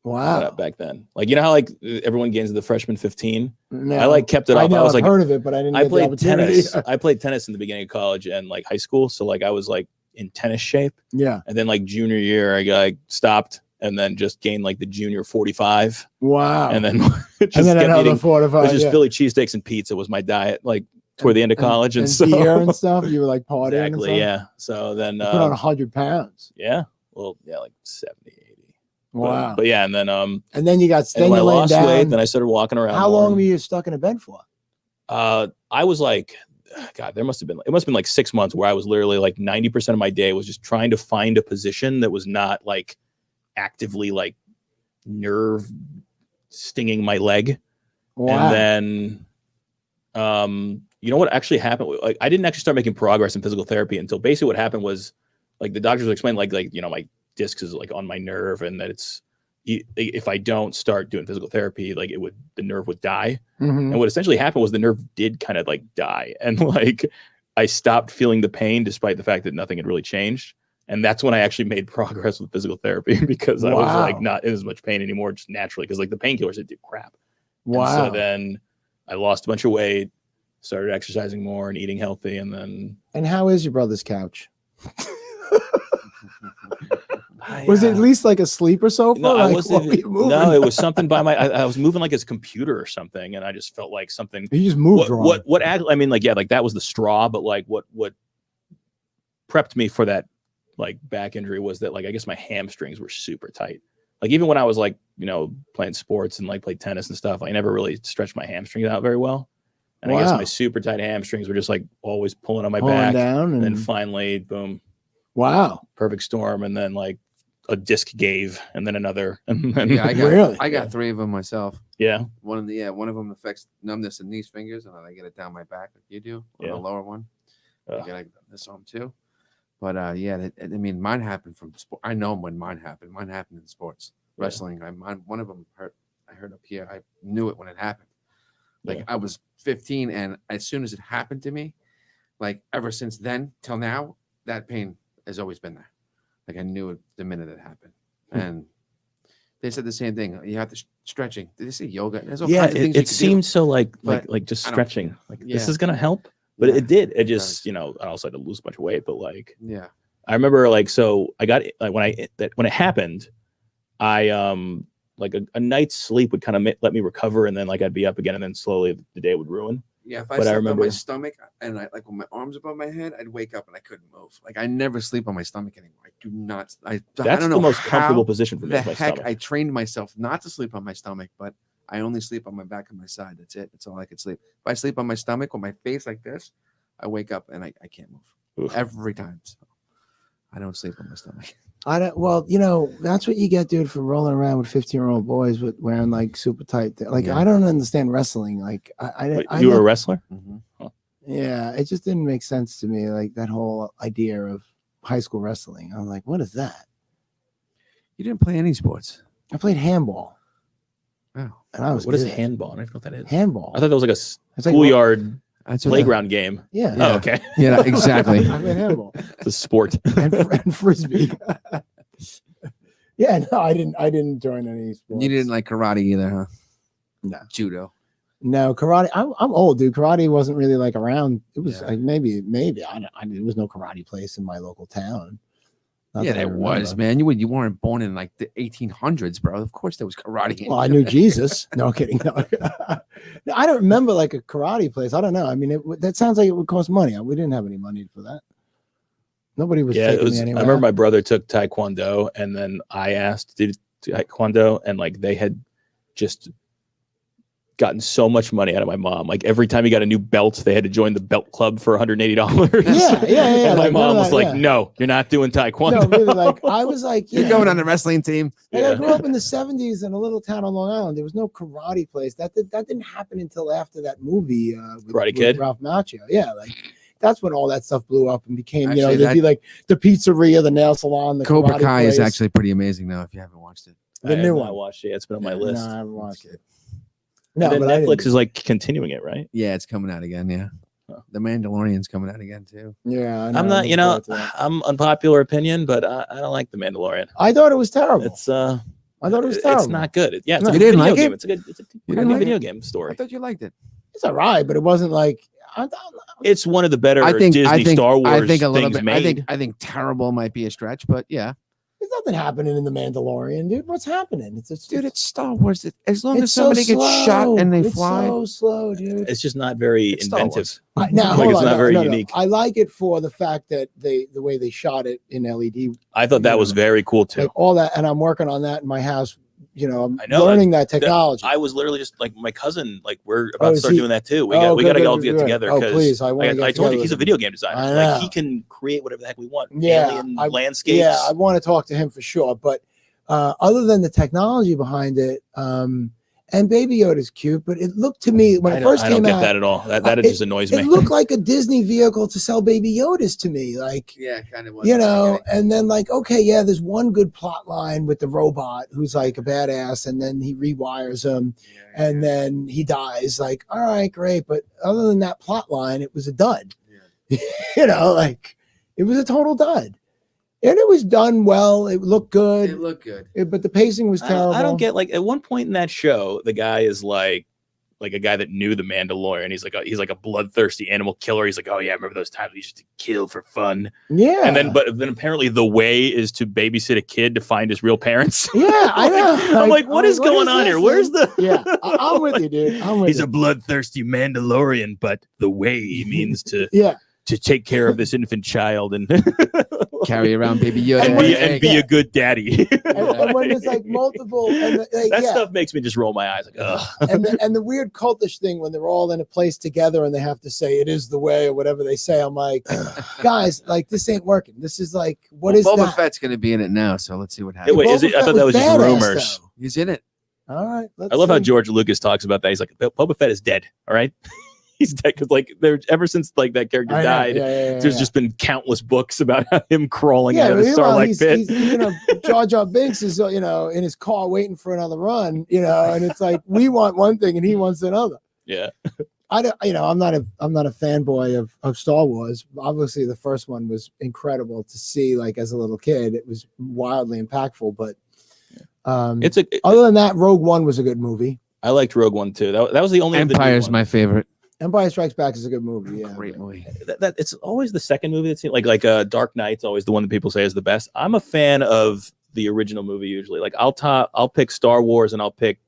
Wow. back then. Like you know how like everyone gains the freshman 15. No, I like kept it I up. know, I was I've like heard of it, but I didn't. I get the played opportunity. tennis. I played tennis in the beginning of college and like high school. So like I was like in tennis shape. Yeah. And then like junior year, I like stopped and then just gained like the junior 45. Wow. And then just and then kept another eating. 45. It was just yeah. Philly cheesesteaks and pizza was my diet, like toward the end of college. And, so beer and stuff. You were like partying. and exactly, stuff? yeah. So then You put on 100 pounds. yeah. Well, yeah, like 70, 80. Wow. But yeah, and then And then you got and when I laying lost down. weight, then I started walking around. How more. long were you stuck in a bed for? I was like, God, it must have been like 6 months where I was literally like 90% of my day was just trying to find a position that was not like actively like nerve stinging my leg. Wow. And then, you know what actually happened? Like, I didn't actually start making progress in physical therapy until basically what happened was like the doctors would explain like, you know, my disc is like on my nerve and that it's, if I don't start doing physical therapy, like the nerve would die. Mhm. And what essentially happened was the nerve did kind of like die. And like, I stopped feeling the pain despite the fact that nothing had really changed. And that's when I actually made progress with physical therapy because I was like Wow. not in as much pain anymore, just naturally. Cause like the painkillers did do crap. Wow. And so then I lost a bunch of weight, started exercising more and eating healthy. And then And how is your brother's couch? Was it at least like a sleeper sofa? no, I Like, wasn't. what were you moving? No, it was something by my. I was moving like his computer or something, and I just felt like something. You just moved wrong. I mean, like yeah, like that was the straw, but like what prepped me for that like back injury was that like I guess my hamstrings were super tight. Like even when I was like you know playing sports and like played tennis and stuff, I never really stretched my hamstrings out very well. And I guess Wow. my super tight hamstrings were just like always pulling on my Pulling back. down And then and finally, boom, wow. perfect storm, and then like a disc gave, and then another, and then Yeah, Really? I got 3 of them myself. yeah. One of them affects numbness in these fingers, and then I get it down my back like you do on Yeah. the lower one. Ugh. I get this arm too. But yeah, I mean, mine happened from sport. I know when mine happened. Mine happened in sports, Yeah. wrestling. One of them hurt. I hurt up here. I knew it when it happened. Like Yeah. I was 15, and as soon as it happened to me, like ever since then till now, that pain has always been there. Like I knew it the minute it happened. And they said the same thing. You have to stretching. Did they say yoga? There's all Yeah, kinds of things you it can do. seemed so like but just I don't- stretching. Like this yeah. is gonna help, but Yeah, it did. It does. just I also had to lose a bunch of weight. But like Yeah. I remember like so I got like when it happened, I like a night's sleep would kind of let me recover, and then like I'd be up again, and then slowly the day would ruin. Yeah, if But I I slept on remember- my stomach and I like with my arms above my head, I'd wake up and I couldn't move. Like I never sleep on my stomach anymore. I do not. I That's don't know the most comfortable how position for me. the Is my heck stomach. I trained myself not to sleep on my stomach, but I only sleep on my back and my side. That's it. That's all I could sleep. If I sleep on my stomach with my face like this, I wake up and I can't move Oof. every time. So I don't sleep on my stomach. I don't. Well, you know, that's what you get, dude, for rolling around with 15-year-old boys with wearing like super tight. Like Yeah. I don't understand wrestling. Like Wait, I you were a never- wrestler? Mhm. Yeah, it just didn't make sense to me. Like that whole idea of high school wrestling. I'm like, what is that? You didn't play any sports. I played handball. Oh, And I was What is good. handball? I don't know what that is. Handball. I thought that was like a It's like schoolyard that's what playground game. Yeah. Oh, okay. Yeah, exactly. I played handball It's a sport. and frisbee. Yeah, no, I didn't join any sports. You didn't like karate either, huh? No. Judo. No, karate. I'm old, dude. Karate wasn't really like around. It was Yeah. like maybe. There was no karate place in my local town. Not Yeah, that I there was, remember. man. You weren't born in like the 1800s, bro. Of course there was karate. Well, I knew Jesus. No kidding. No. No, I don't remember like a karate place. I don't know. I mean, that sounds like it would cost money. We didn't have any money for that. Nobody was Yeah, taking it was. me I anywhere. remember my brother took Taekwondo, and then I asked to do Taekwondo, and like they had just gotten so much money out of my mom. Like every time he got a new belt, they had to join the belt club for $180. Yeah. And my like, mom none of was that, like, yeah. "No, you're not doing Taekwondo." No, really. Like I was like, You're going on the wrestling team. Like, I Yeah. grew up in the 70s in a little town on Long Island. There was no karate place. That didn't happen until after that movie Karate Kid? Ralph Macchio. Yeah, like that's when all that stuff blew up and became, Actually, there'd be like the pizzeria, the nail salon, the Cobra karate Kai is place. actually pretty amazing now if you haven't watched it. The I have new not one. watched it. It's been on my No, list. I haven't watched it. No, No, and then but I Netflix didn't. is like continuing it, right? Yeah, it's coming out again. Yeah. Huh. The Mandalorian's coming out again too. Yeah, I I'm know, not, looking forward to that. I'm unpopular opinion, but I don't like The Mandalorian. I thought it was terrible. It's I thought it was terrible. It's not good. Yeah, it's No. a You good didn't video like game. it? It's a good You didn't like video it? game I story. thought you liked it. It's all right, but it wasn't like I thought. It's one of the better I think Star Wars I think a little things bit. made. I think terrible might be a stretch, but yeah. There's nothing happening in the Mandalorian, dude. What's happening? Dude, it's Star Wars. As long as it's so somebody gets shot slow. and they It's fly. so slow, dude. It's just not very It's Star inventive. Wars. Now, Like, hold it's on, not no, very no. unique. I like it for the fact that the way they shot it in LED, I thought that was very cool too. like all that, and I'm working on that in my house. I'm I know, learning that technology. I was literally just like my cousin. Like we're Oh, about to is start he- doing that too. We Oh, got to good, all good, get good. together. Oh, 'cause please, I want to. I told you he's a video game I designer. know. Like he can create whatever the heck we want. Yeah, Alien I- landscapes. Yeah, I want to talk to him for sure. But other than the technology behind it, and Baby Yoda's cute, but it looked to me when it first I came don't get out, that at all. That it- just annoys me. it looked like a Disney vehicle to sell Baby Yodas to me. Like, Yeah, kind of. and then like, okay, yeah, there's one good plot line with the robot who's like a badass, and then he rewires him, and then he dies. Like, all right, great, but other than that plot line, it was a dud. Like it was a total dud, and it was done well. It looked good, It looked good. but the pacing was terrible. I don't get like at one point in that show, the guy is like a guy that knew the Mandalorian. He's like a bloodthirsty animal killer. He's like, oh yeah, I remember those times we used to kill for fun. Yeah, And then apparently the way is to babysit a kid to find his real parents. yeah, I know. I'm like, what is going on this, here? dude? Where's the? Yeah, I'm with you, dude. I'm with He's you. a bloodthirsty Mandalorian, but the way means to Yeah, take care of this infant child and Carry around Baby Yoda. and be a good daddy. and when there's like multiple, and That stuff makes me just roll my eyes like, ugh. and the weird cultish thing when they're all in a place together and they have to say it is the way or whatever they say. I'm like, guys, like this ain't working. This is like, what is Boba that? Fett's going to be in it now, so let's see what Hey, happens. wait, is Boba it? I Fett thought that was just badass, rumors. though. He's in it. All right, let's I love how see. George Lucas talks about that. He's like, Boba Fett is dead. All right, he's dead because like ever since like that character I know, died, there's just been countless books about him crawling out of the meanwhile, Starlight he's, Pit. Jar Jar Binks is in his car waiting for another run, and it's like we want one thing and he wants another. Yeah, I don't, I'm not a fanboy of Star Wars. Obviously, the first one was incredible to see. Like as a little kid, it was wildly impactful. But other than that, Rogue One was a good movie. I liked Rogue One too. That was the only of the new Empire's ones. my favorite. Empire Strikes Back is a good movie. Yeah, Great movie. That it's always the second movie that's like Dark Knight's always the one that people say is the best. I'm a fan of the original movie usually. Like I'll pick Star Wars and I'll pick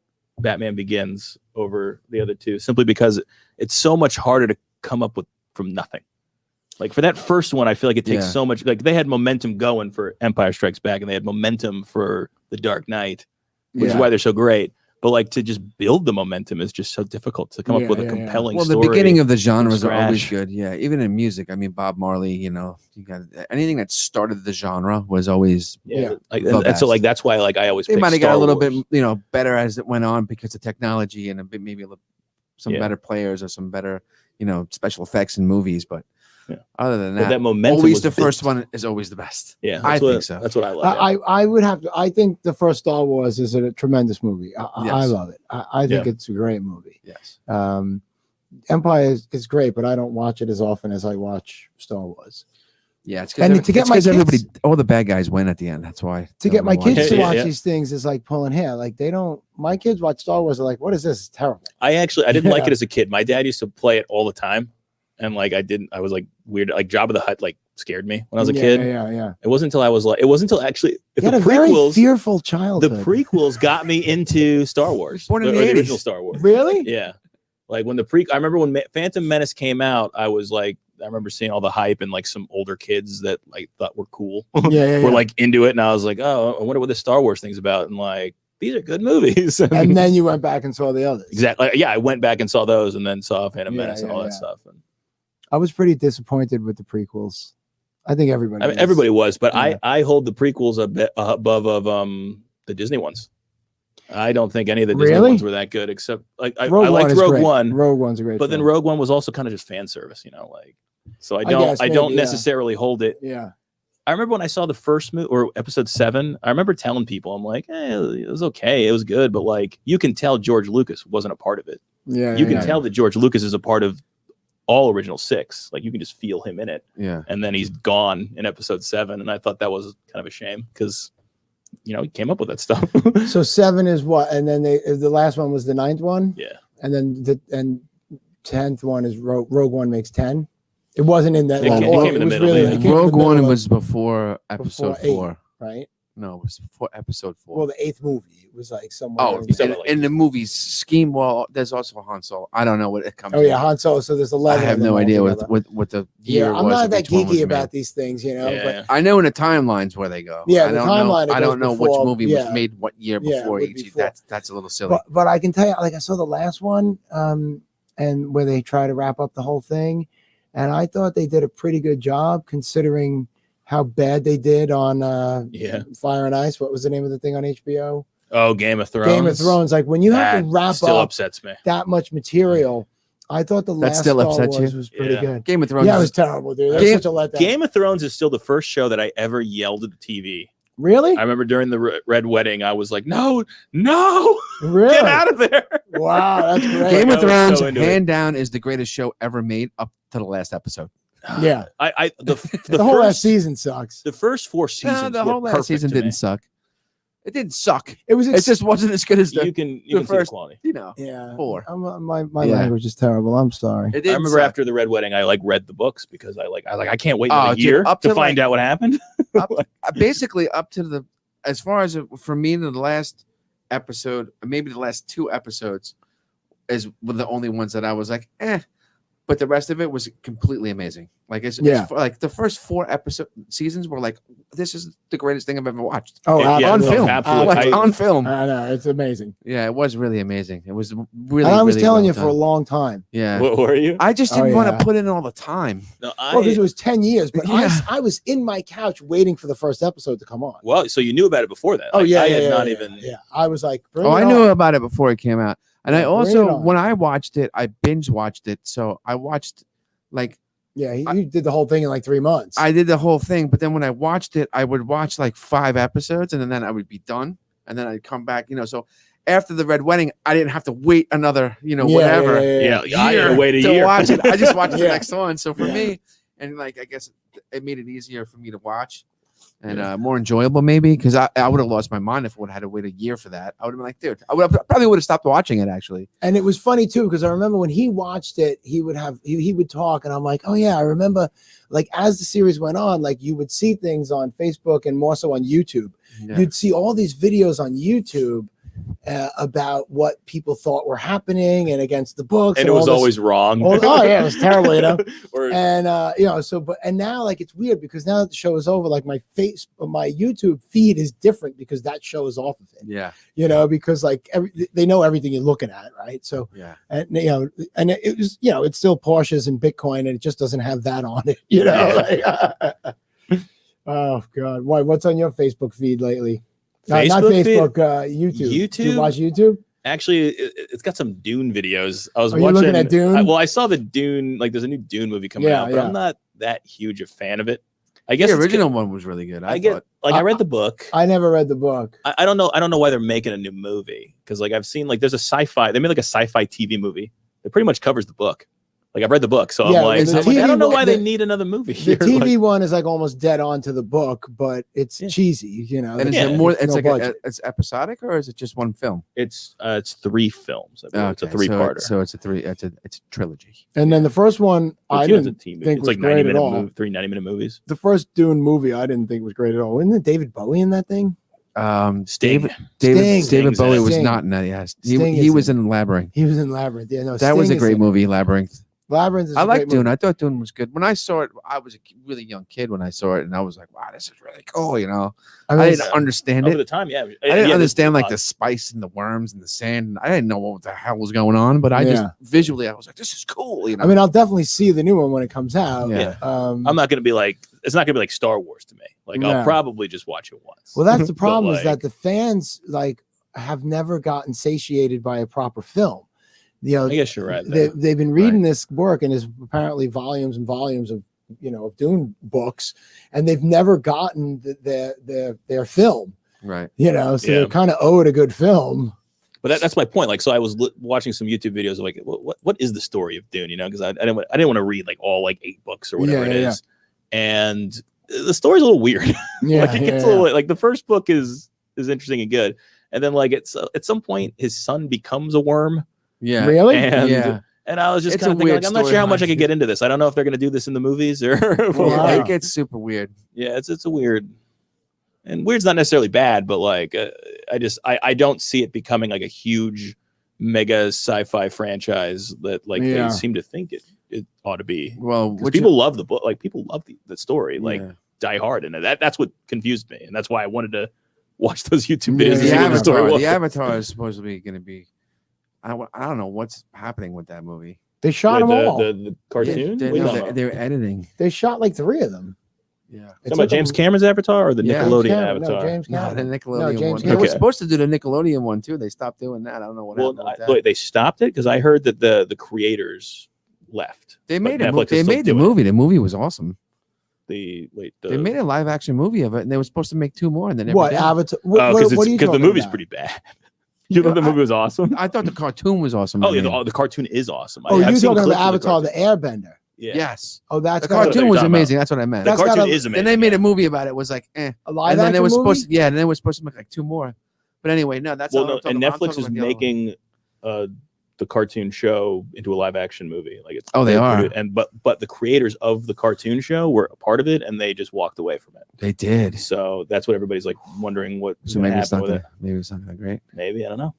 Batman Begins over the other two simply because it's so much harder to come up with from nothing. Like for that first one, I feel like it takes so much. Like they had momentum going for Empire Strikes Back and they had momentum for the Dark Knight, which is why they're so great. But like to just build the momentum is just so difficult to come up with a compelling Well, story. the beginning of the genres are always scratch. good. Yeah, even in music. I mean, Bob Marley. You got anything that started the genre was always. Like, the and so best. like that's why like I always They pick might have got Star a little Wars. bit, better as it went on because of technology and maybe some Yeah. better players or some better, special effects in movies. But Other than But that, that momentum always was the built. first one is always the best. Yeah, I that's what- think so. That's what I love. yeah. I would have to. I think the first Star Wars is a tremendous movie. I Yes. love it. I think it's a great movie. Yes. Empire is great, but I don't watch it as often as I watch Star Wars. Yeah, it's And because to get my kids- everybody, all the bad guys win at the end. That's why. To get my kids to Yeah, watch yeah. these things is like pulling hair. Like they don't. My kids watch Star Wars. They're like, "What is this? It's terrible." I didn't like Yeah. it as a kid. My dad used to play it all the time, and like I was like weird. Like Jabba the Hutt like scared me when I was a kid. Yeah. It wasn't until I was like, it wasn't until actually if You the had a very prequels, fearful the childhood. prequels got me into Star Wars, Born in or the the 80s. original Star Wars. Really? Yeah, like when I remember when Phantom Menace came out, I was like, I remember seeing all the hype and like some older kids that like thought were cool, Yeah. were like into it, and I was like, oh, I wonder what this Star Wars thing's about, and like these are good movies. And then you went back and saw the others. exactly, yeah, I went back and saw those, and then saw Phantom Yeah, Menace and yeah, all that yeah. stuff. And, I was pretty disappointed with the prequels. I think everybody. I mean, is. everybody was, but Yeah. I hold the prequels a bit above of the Disney ones. I don't think any of the Disney Really? ones were that good, except like I Rogue liked One is Rogue great. One, Rogue One's a great. but then film. Rogue One was also kind of just fan service, like. So I guess don't maybe, yeah. necessarily hold it. Yeah. I remember when I saw the first movie or episode 7, I remember telling people, I'm like, it was okay, it was good, but like you can tell George Lucas wasn't a part of it. Yeah. You can tell that George Lucas is a part of all original 6. Like you can just feel him in it. Yeah. And then he's gone in episode 7, and I thought that was kind of a shame because he came up with that stuff. So 7 is what, and then the last one was the 9th one. Yeah. And then 10th one is Rogue One makes 10. It wasn't in that. It long came order. in the was middle, really- yeah. it came in the Rogue middle One of- was before episode before 4. right. No, it was before episode 4. Well, the 8th movie. It was like somewhere. Oh, in- somewhere like in the movie's scheme, well, there's also Han Solo. I don't know what it comes. Oh yeah, in. Han Solo. So there's I 11. have of them no idea altogether. what the year Yeah, was. I'm not of that each one was geeky about made. these things, Yeah. but I know in the timelines where they go. Yeah, I the don't timeline, it know. I goes don't know before- which movie yeah. was made what year Yeah, it before would each. be before. That's a little silly. but I can tell you, like I saw the last one, and where they try to wrap up the whole thing, and I thought they did a pretty good job considering how bad they did on Fire and Ice. What was the name of the thing on HBO? Oh, Game of Thrones. Game of Thrones. Like when you have That to wrap still up upsets me. that much material, I thought the last still Star upsets Wars you? was pretty Yeah. good. Game of Thrones. Yeah, it was terrible, dude. That was Game- such a letdown. Game of Thrones is still the first show that I ever yelled at the TV. Really? I remember during the Red Wedding, I was like, no, Really? get out of there. Wow, that's great. Game I of was Thrones, so into it. hand down, is the greatest show ever made up to the last episode. Yeah. The whole last first season sucks. the first 4 seasons No, the were whole last perfect season to me. didn't suck. It didn't suck. It was. It just wasn't as good as You the can the see the first- quality. yeah. 4. My Yeah. language is terrible. I'm sorry. It I didn't remember suck. after the Red Wedding, I like read the books because I can't wait Oh, another dude, year up to to, find like- out what happened. Basically up to the, as far as for me, the last episode, maybe the last 2 episodes were the only ones that I was like, but the rest of it was completely amazing. Like it's like the first 4 seasons were like, this is the greatest thing I've ever watched. Oh, Yeah, on no, film, absolutely. like on film. I know, it's amazing. Yeah, it was really amazing. It was really. And I was really telling well you for a done. long time. Yeah, What were you? I just Oh, didn't want yeah. to put in all the time. No, Well, because it was 10 years, but Yeah. I was in my couch waiting for the first episode to come on. well, so you knew about it before that. Oh, Like, yeah. I had yeah, not yeah, even. Yeah. I was like, bring Oh, it I on. knew about it before it came out, and I Yeah, bring it also on. when I watched it, I binge watched it. So I watched like. Yeah, you did the whole thing in like 3 months. I did the whole thing, but then when I watched it, I would watch like 5 episodes, and then I would be done, and then I'd come back. So after the Red Wedding, I didn't have to wait another, whatever Yeah, I had to wait a to year. watch it. I just watched the Yeah. next one. So for Yeah. me, and like I guess it made it easier for me to watch and more enjoyable, maybe because I would have lost my mind if I would have had to wait a year for that. I would have been like, dude, probably would have stopped watching it actually. And it was funny too, because I remember when he watched it, he would talk, and I'm like, oh yeah, I remember. Like as the series went on, like you would see things on Facebook and more so on YouTube. Yeah. You'd see all these videos on YouTube about what people thought were happening and against the books, And it all was this- always wrong. Oh yeah, it was terrible, Or- And and now like it's weird because now that the show is over, like my YouTube feed is different because that show is off of it. Yeah. Because like they know everything you're looking at, right? So Yeah. and it was it's still Porsches and Bitcoin, and it just doesn't have that on it, like, oh god, what's on your Facebook feed lately? Not Facebook feed? Facebook, YouTube. Do you YouTube? watch YouTube? Actually, it's got some Dune videos. I was Are you watching. looking at Dune? Well, I saw the Dune. Like, there's a new Dune movie coming out, but I'm not that huge a fan of it. I guess the original one was really good. I read the book. I never read the book. I don't know. I don't know why they're making a new movie because like I've seen like there's a sci-fi. They made like a sci-fi TV movie that pretty much covers the book. Like I've read the book, so I'm like I don't know why they need another movie. The TV one is like almost dead on to the book, but it's cheesy, you know. And is it more? It's like it's episodic, or is it just one film? It's 3 films. It's a 3-parter. So it's a trilogy. And then the first one, I didn't think it's was like great at all. 3 90-minute movies. The first Dune movie, I didn't think was great at all. Isn't it David Bowie in that thing? Sting. David Bowie was not in that. Yes, he was in Labyrinth. He was in Labyrinth. Yeah, no, that was a great movie, Labyrinth. Labyrinth is I like Dune. I thought Dune was good. When I saw it, I was a really young kid when I saw it, and I was like, "Wow, this is really cool." You know, I didn't understand it over the time. Yeah, I didn't understand like the spice and the worms and the sand. I didn't know what the hell was going on, but I just visually, I was like, "This is cool." You know, I mean, I'll definitely see the new one when it comes out. Yeah, I'm not going to be like, it's not going to be like Star Wars to me. Like, I'll probably just watch it once. Well, that's the problem is that the fans like have never gotten satiated by a proper film. You know, I guess you're right. They've been reading this work, and there's apparently volumes and volumes of of Dune books, and they've never gotten their film. Right. You know, so they're kind of owed a good film. But that's my point. Like, so I was watching some YouTube videos of like, what is the story of Dune? You know, because I didn't want to read like all like 8 books or whatever it is, and the story's a little weird. Yeah, like it gets a little like the first book is interesting and good, and then like it's at some point his son becomes a worm. Yeah. Really? And I was just kind of thinking, like, I'm not sure how much I could get into this. I don't know if they're going to do this in the movies or. It gets super weird. Yeah, it's a weird, and weird's not necessarily bad, but like I don't see it becoming like a huge, mega sci-fi franchise that like they seem to think it ought to be. Well, people love the book, like people love the story, like die hard in it. That's what confused me, and that's why I wanted to watch those YouTube videos. The Avatar is supposedly going to be. I don't know what's happening with that movie. They shot them all. The cartoon? They're editing. They shot like 3 of them. Yeah. It's about James Cameron's Avatar or the Nickelodeon Avatar? No, James Cameron. The Nickelodeon James one. Cameron. They were supposed to do the Nickelodeon one too. They stopped doing that. I don't know what happened with that. Wait, they stopped it? Because I heard that the creators left. They made the movie. The movie was awesome. They made a live action movie of it, and they were supposed to make 2 more, and they never did. Avatar? Because the movie's pretty bad. You thought the movie was awesome? I thought the cartoon was awesome. Oh, yeah, the cartoon is awesome. Oh, you're talking about Avatar, the Airbender. Yeah. Yes. Oh, that's the cartoon was amazing. That's what I meant. The cartoon is amazing. Then they made a movie about it. It was like, a live and then they were movie? supposed to, and then they were supposed to make like 2 more. But anyway, no, that's and Netflix is making the cartoon show into a live action movie. Like it's they are. But the creators of the cartoon show were a part of it, and they just walked away from it. They did. So that's what everybody's like wondering what. So maybe it's not that. Maybe it's not that great. Maybe I don't know.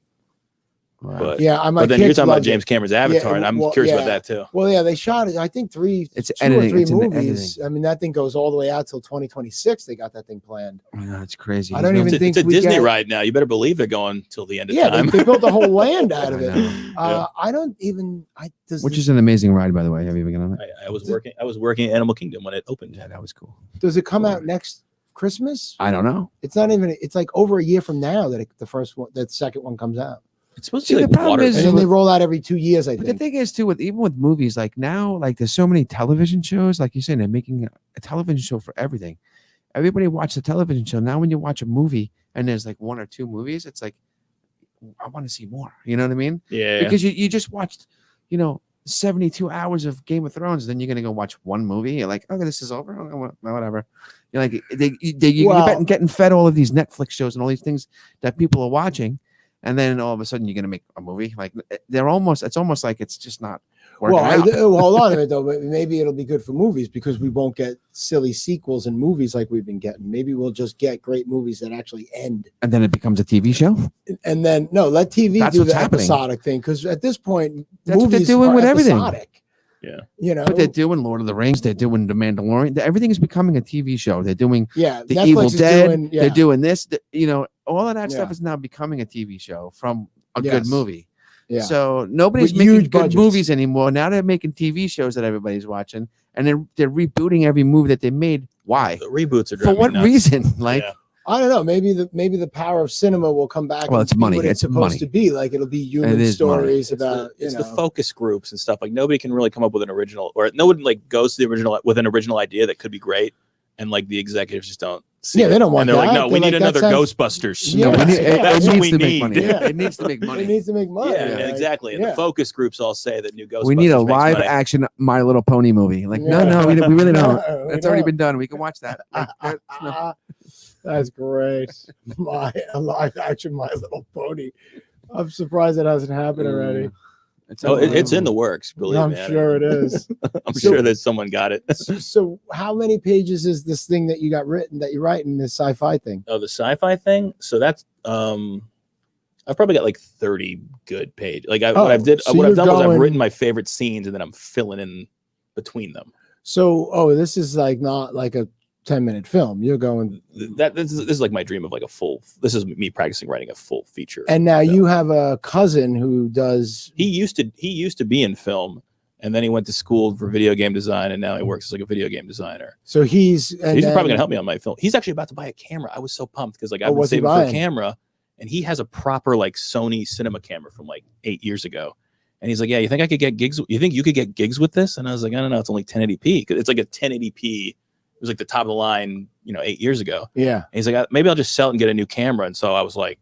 Wow. But but then you're talking about James Cameron's Avatar, and I'm curious about that too. Well, yeah, they shot it. I think 2 or 3 movies. I mean, that thing goes all the way out till 2026. They got that thing planned. Yeah, it's crazy. I don't even think it's a Disney ride now. You better believe they're going till the end of time. They built the whole land out of it. I don't even. Which is an amazing ride, by the way. Have you ever been on it? I was working at Animal Kingdom when it opened. Yeah, that was cool. Does it come out next Christmas? I don't know. It's not even. It's like over a year from now that the second one comes out. It's supposed to be like water. And then they roll out every 2 years, I think. But the thing is, too, even with movies, like now, like there's so many television shows. Like you're saying, they're making a television show for everything. Everybody watches a television show. Now when you watch a movie and there's like 1 or 2 movies, it's like, I want to see more. You know what I mean? Yeah. Because you just watched, 72 hours of Game of Thrones. Then you're going to go watch 1 movie. You're like, okay, this is over. Oh, whatever. You're like, you're getting fed all of these Netflix shows and all these things that people are watching. And then all of a sudden you're going to make a movie. Like it's almost like it's just not working out. Hold on a minute though. But maybe it'll be good for movies because we won't get silly sequels in movies like we've been getting. Maybe we'll just get great movies that actually end. And then it becomes a TV show. And then let TV do the episodic thing. Because at this point, that's what they're doing with everything. Yeah. But they're doing Lord of the Rings. They're doing The Mandalorian. Everything is becoming a TV show. They're doing The Netflix Evil Dead. They're doing this. All of that stuff is now becoming a TV show from a good movie. Yeah. So nobody's making good movies anymore. Now they're making TV shows that everybody's watching, and they're rebooting every movie that they made. Why? The reboots are for what nuts. reason? Like, I don't know. Maybe the power of cinema will come back. Well, and it's be money. what It's supposed money. to be. Like it'll be human It is money. stories about. It's the focus groups and stuff. Like nobody can really come up with an original, or no one like goes to the original with an original idea that could be great, and like the executives just don't. See Yeah, it. they don't want And they're that. like, no, we They're need like, another that sounds- Ghostbusters. Yeah. No, it That's what needs we to make need. money. Yeah. It needs to make money. It needs to make money. Yeah, like, exactly. And the focus groups all say that new Ghostbusters. We need a makes live money. action My Little Pony movie. Like, Yeah. no, we really don't. No, we It's already don't. been done. We can watch that. Like, no. That's great. A live action My Little Pony. I'm surprised it hasn't happened already. It's in the works. Believe I'm me. sure it is. I'm sure that someone got it. So, how many pages is this thing that you got written that you write in this sci-fi thing? Oh, the sci-fi thing. So that's I've probably got like 30 good pages. Like what I've done was I've written my favorite scenes and then I'm filling in between them. So, this is like not like a 10-minute film. You're going This is like my dream of like a full. This is me practicing writing a full feature. And now film. you have a cousin who does. He used to be in film, and then he went to school for video game design, and now he works as like a video game designer. So he's probably gonna help me on my film. He's actually about to buy a camera. I was so pumped because like I've been saving for a camera, and he has a proper like Sony cinema camera from like 8 years ago. And he's like, yeah, you think I could get gigs? You think you could get gigs with this? And I was like, I don't know. It's only 1080p. It's like a 1080p. It was like the top of the line, 8 years ago. Yeah. And he's like, maybe I'll just sell it and get a new camera. And so I was like,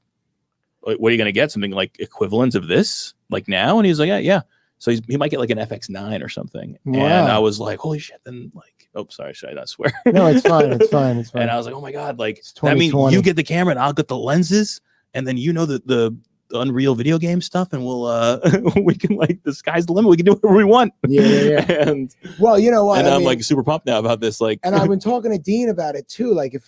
what are you going to get? Something like equivalent of this, like now? And he's like, yeah. So he might get like an FX9 or something. Wow. And I was like, holy shit. Then like, oh, sorry, should I not swear? No, it's fine. It's fine. It's fine. And I was like, oh my God, like, I mean, you get the camera and I'll get the lenses. And then the Unreal video game stuff, and we'll we can like the sky's the limit. We can do whatever we want. Yeah. And well, you know what? And I'm like super pumped now about this. Like, and I've been talking to Dean about it too. Like, if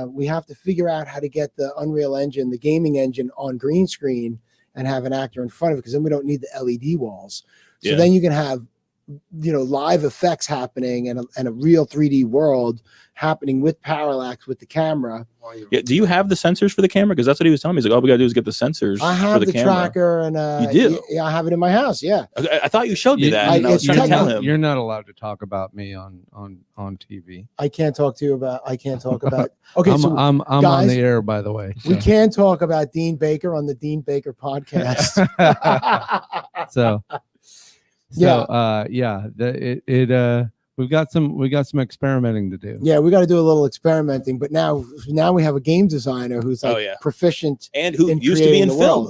we have to figure out how to get the Unreal Engine, the gaming engine, on green screen and have an actor in front of it, because then we don't need the LED walls. So then you can have live effects happening and a real 3D world happening with parallax with the camera. Yeah. Do you have the sensors for the camera? Because that's what he was telling me. He's like, all we gotta do is get the sensors. I have for the camera. tracker, and you do. Yeah, I have it in my house. Yeah. I thought you showed me that. And I was trying to tell him. You're not allowed to talk about me on TV. I can't talk about. Okay, I'm guys, on the air, by the way. So. We can talk about Dean Baker on the Dean Baker podcast. We've got some experimenting to do. Yeah, we got to do a little experimenting, but now we have a game designer who's like proficient and who used to be in film.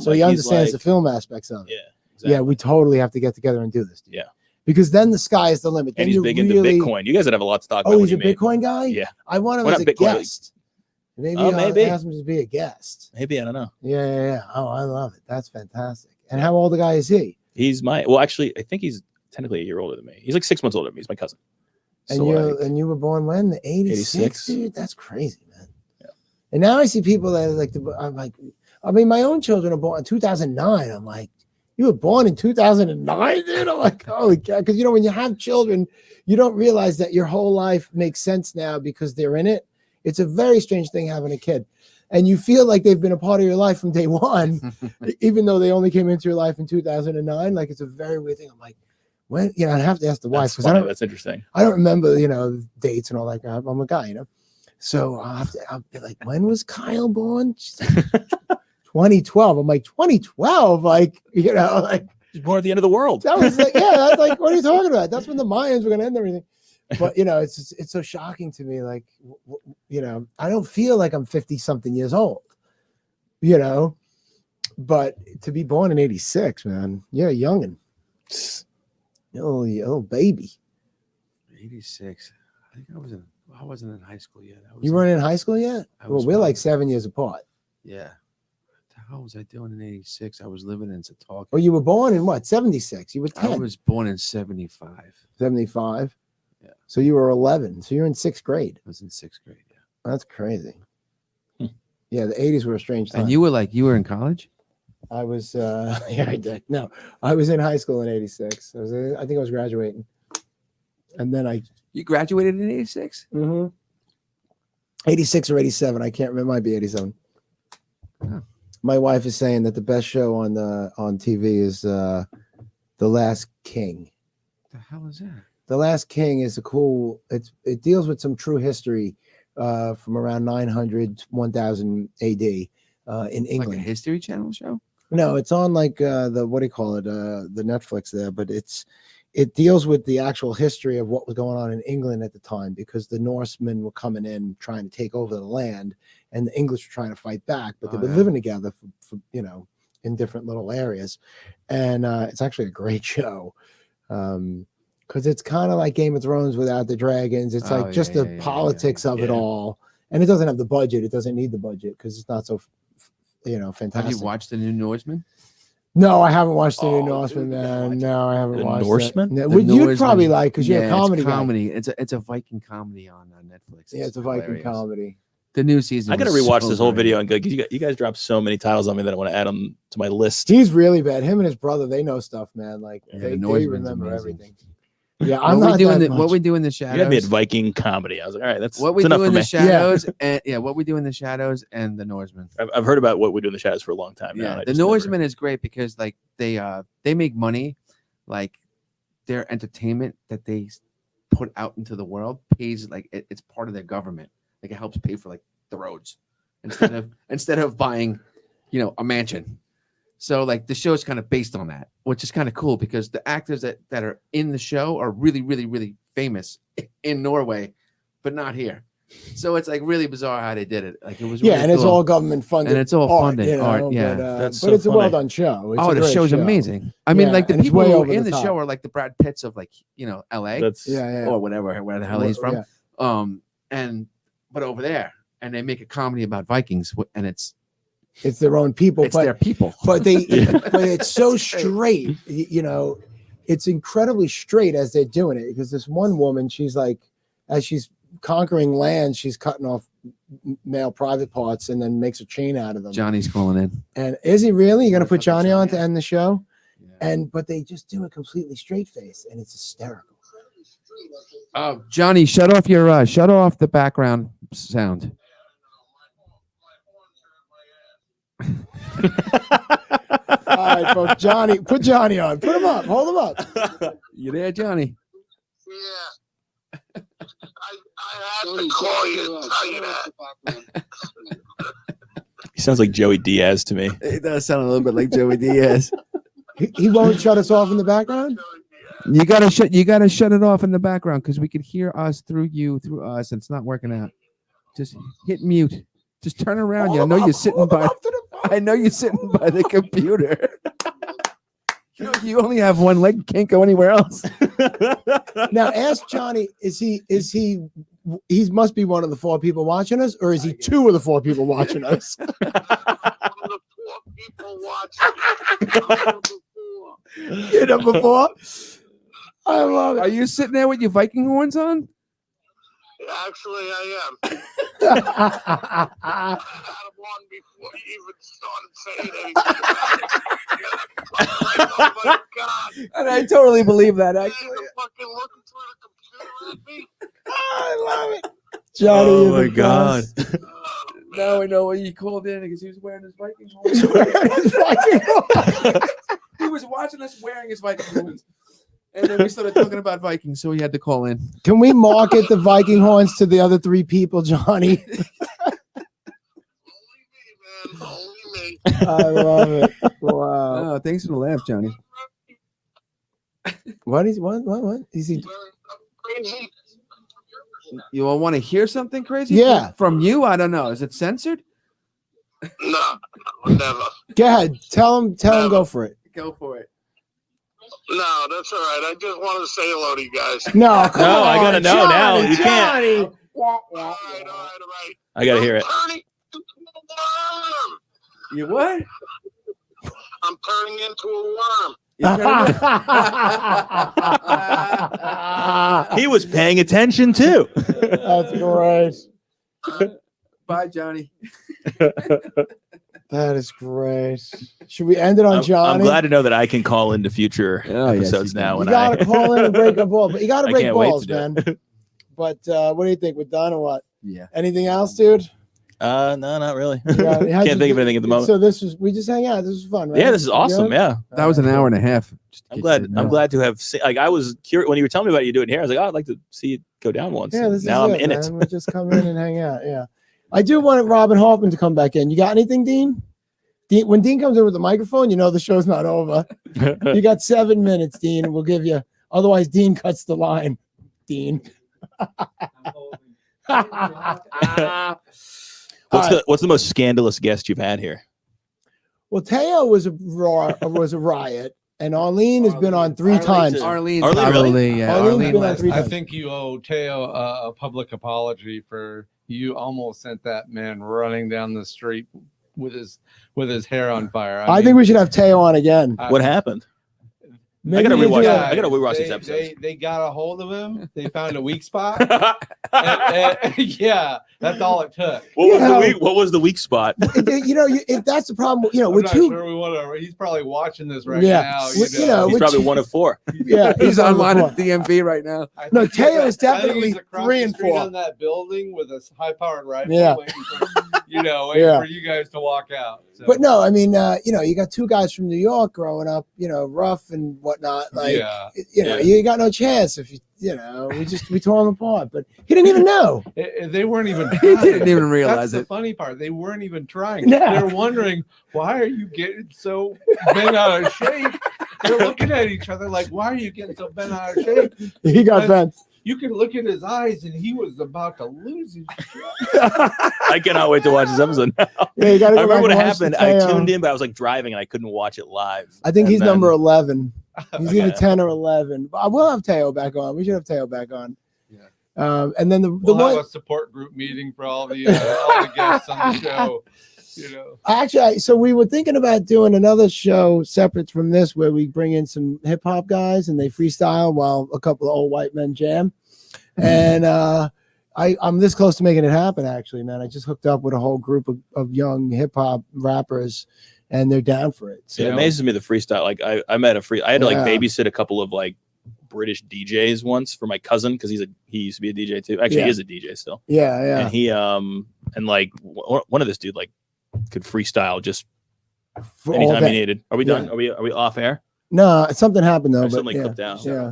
So he understands the film aspects of it. Yeah, exactly. Yeah, we totally have to get together and do this. Dude. Yeah, because then the sky is the limit. And he's big into Bitcoin. You guys would have a lot to talk about. Oh, he's a Bitcoin guy. Yeah, I want him as a guest. Maybe ask him to be a guest. Maybe, I don't know. Yeah. Oh, I love it. That's fantastic. And how old a guy is he? He's I think he's technically a year older than me. He's like 6 months older than me. He's my cousin. And you were born when? The 86? Dude, that's crazy, man. Yeah. And now I see people that are like, I'm like, I mean, my own children are born in 2009. I'm like, you were born in 2009, dude? I'm like, holy cow. Because, when you have children, you don't realize that your whole life makes sense now because they're in it. It's a very strange thing having a kid. And you feel like they've been a part of your life from day one, even though they only came into your life in 2009. Like, it's a very weird thing. I'm like, when, I have to ask the wife. That's interesting. I don't remember, dates and all that. I'm a guy, So I'll be like, when was Kyle born? She's like, 2012. I'm like, 2012? Like, like. He's born at the end of the world. That was like, that's like, what are you talking about? That's when the Mayans were going to end everything. But it's so shocking to me. Like, I don't feel like I'm 50 something years old, but to be born in 86, man, you're a youngin', little baby. 86. I think I wasn't in high school yet. You weren't in high school yet? Well, we're like 7 years apart. Yeah. What the hell was I doing in 86? I was living in Setauket. Oh, you were born in what? 76. You were 10. I was born in 75. 75. Yeah. So you were 11. So you're in 6th grade. I was in 6th grade. Yeah. That's crazy. Yeah, the 80s were a strange time. And you were in college? I was No, I was in high school in 86. I think I was graduating. And then You graduated in 86? 86 or 87. I can't remember. It might be 87. Oh. My wife is saying that the best show on TV is The Last King. What the hell is that? The Last King is it deals with some true history from around 900 to 1000 AD in Like a England. History Channel show. No, it's on like the what do you call it? The Netflix there, but it deals with the actual history of what was going on in England at the time, because the Norsemen were coming in trying to take over the land, and the English were trying to fight back, but they've been living together for in different little areas, and it's actually a great show. Because it's kind of like Game of Thrones without the dragons. It's like just the politics of it all, and it doesn't have the budget. It doesn't need the budget because it's not so fantastic. Have you watched the new Norseman? No, I haven't watched the new Norseman, man. No, I haven't watched Norseman? it. No, you'd probably like, because you're a comedy it's guy. comedy. It's a Viking comedy on Netflix. Yeah, it's a Viking comedy. The new season. I got to was rewatch so this whole great. video and go. You guys dropped so many titles on me that I want to add them to my list. He's really bad. Him and his brother, they know stuff, man. Like they Norseman's remember amazing. everything. Yeah, I'm not that much. What we do in the shadows. You had me at Viking comedy. I was like, all right, that's what we enough do for in the me. shadows. And what we do in the shadows and the Norseman. I've heard about what we do in the shadows for a long time now. Yeah, and I the just never- Norseman is great because like they make money, like their entertainment that they put out into the world pays like it's part of their government. Like it helps pay for like the roads instead of buying, a mansion. So like the show is kind of based on that, which is kind of cool because the actors that are in the show are really, really, really famous in Norway, but not here. So it's like really bizarre how they did it. Like it was really and it's cool. all government funded. And it's all art, funded art, yeah. But so it's a funny. well done show. It's a The great show's show. amazing. I mean, Yeah, like the and it's people way who are over in the the top. show are like the Brad Pitts of like, LA That's Yeah. or whatever, where the hell he's from. Yeah. But over there, and they make a comedy about Vikings, and it's their own people. it's their people. But but it's so straight. It's incredibly straight as they're doing it, because this one woman, she's like, as she's conquering land, she's cutting off male private parts and then makes a chain out of them. Johnny's calling in. And is he really? You're gonna put Johnny on to Yeah. end the show? Yeah. But they just do it completely straight face, and it's hysterical. Oh, Johnny, shut off the background sound. All right, folks. Johnny, put Johnny on. Put him up. Hold him up. You there, Johnny? Yeah. I have to call you and tell you that. he sounds like Joey Diaz to me. It does sound a little bit like Joey Diaz. He won't shut us off in the background. You gotta shut it off in the background because we can hear us through us, and it's not working out. Just hit mute. Just turn around. I know you're sitting by. I know you're sitting by the computer. You only have one leg. You can't go anywhere else. Now ask Johnny, he must be one of the 4 people watching us, or is he 2 of the 4 people watching us? One of the 4 people watching. You know, before. I love Are it. you sitting there with your Viking horns on? Actually, I am. I had them on before you even started saying anything. Oh my God. And I totally believe that. You're Actually, fucking looking through the computer at me. I love it. Johnny, Oh you're my the God. best. now I know why you called in because he was wearing his Viking horns. He was watching us wearing his Viking horns. And then we started talking about Vikings, so he had to call in. Can we market the Viking horns to the other 3 people, Johnny? Only me, man. Only me. I love it. Wow. Oh, thanks for the laugh, Johnny. What is he? Crazy. You all want to hear something crazy? Yeah. From you? I don't know. Is it censored? No, never. Go ahead. Tell him. Go for it. Go for it. No, that's all right. I just wanted to say hello to you guys. No, come No, on, I gotta know now. Johnny, You can't. Johnny. All right. I gotta hear it. I'm turning into a worm. You what? I'm turning into a worm. He was paying attention too. That's great. Bye, Johnny. That is great. Should we end it on I'm Johnny? glad to know that I can call into future Oh, yes, episodes you now. can. When You gotta call in and break a ball, but you gotta I break can't wait balls, to do man. it. But what do you think? We're done or what? Yeah. Anything else, dude? No, not really. Yeah, Can't think of anything at the moment. So we just hang out. This was fun, right? Yeah, this is awesome. Good? Yeah, That was an hour and a half. I'm glad to have seen. Like, I was curious when you were telling me about you doing here. I was like, oh, I'd like to see it go down once. Yeah, this now is I'm in man. it. We'll just come in and hang out. Yeah, I do want Robin Hoffman to come back in. You got anything, Dean? When Dean comes in with the microphone, you know the show's not over. You got 7 minutes, Dean, and we'll give you. Otherwise, Dean cuts the line. Dean. What's the most scandalous guest you've had here? Well, Teo was a riot, and Arlene has been on 3 times. Arlene's Arlene, probably, really? yeah. Arlene's Arlene been on was- 3 I times. think you owe Teo a public apology for you almost sent that man running down the street with his hair on fire. I think we should have Teo on again. What happened? Maybe gotta we rewatch do that. a- I gotta rewatch these episodes. They got a hold of him. They found a weak spot. And, yeah, that's all it took. What was the weak spot? If that's the problem, I'm with not 2. sure we want to. He's probably watching this right Yeah. now. You know, He's with probably 2 1 of 4. Yeah, He's on online the at the DMV right now. I No, think Teo he's is definitely he's across 3 the and street 4. on that building with a high-powered rifle, Yeah. waiting for, Yeah. for you guys to walk out. So, But no, I mean, you got 2 guys from New York growing up, rough and whatnot. Like, yeah, you got no chance if we tore him apart. But he didn't even know. They weren't even. He Trying. didn't even realize That's it. the funny part. They weren't even trying. Yeah. They're wondering, why are you getting so bent out of shape? They're looking at each other like, why are you getting so bent out of shape? He got bent. You can look at his eyes, and he was about to lose his shit. I cannot wait to watch this episode now. Yeah, you gotta I go remember back what and watch happened. the I Teo. tuned in, but I was like driving and I couldn't watch it live. I think And he's then- number 11. He's either Okay. 10 or 11. But I will have Teo back on. We should have Teo back on. Yeah. And then the We'll one. have a support group meeting for all the guests on the show. Actually, so we were thinking about doing another show separate from this where we bring in some hip hop guys and they freestyle while a couple of old white men jam. And I'm this close to making it happen, actually, man. I just hooked up with a whole group of young hip hop rappers and they're down for it. So, It amazes me the freestyle. Like I met I had to like Yeah. babysit a couple of like British DJs once for my cousin because he used to be a DJ too. Actually, Yeah. he is a DJ still. yeah. And he and like one of this dude like could freestyle just For all anytime that. he needed. Are we done? Yeah. Are we off air? No, something happened though. Or But something yeah. clipped out. Yeah.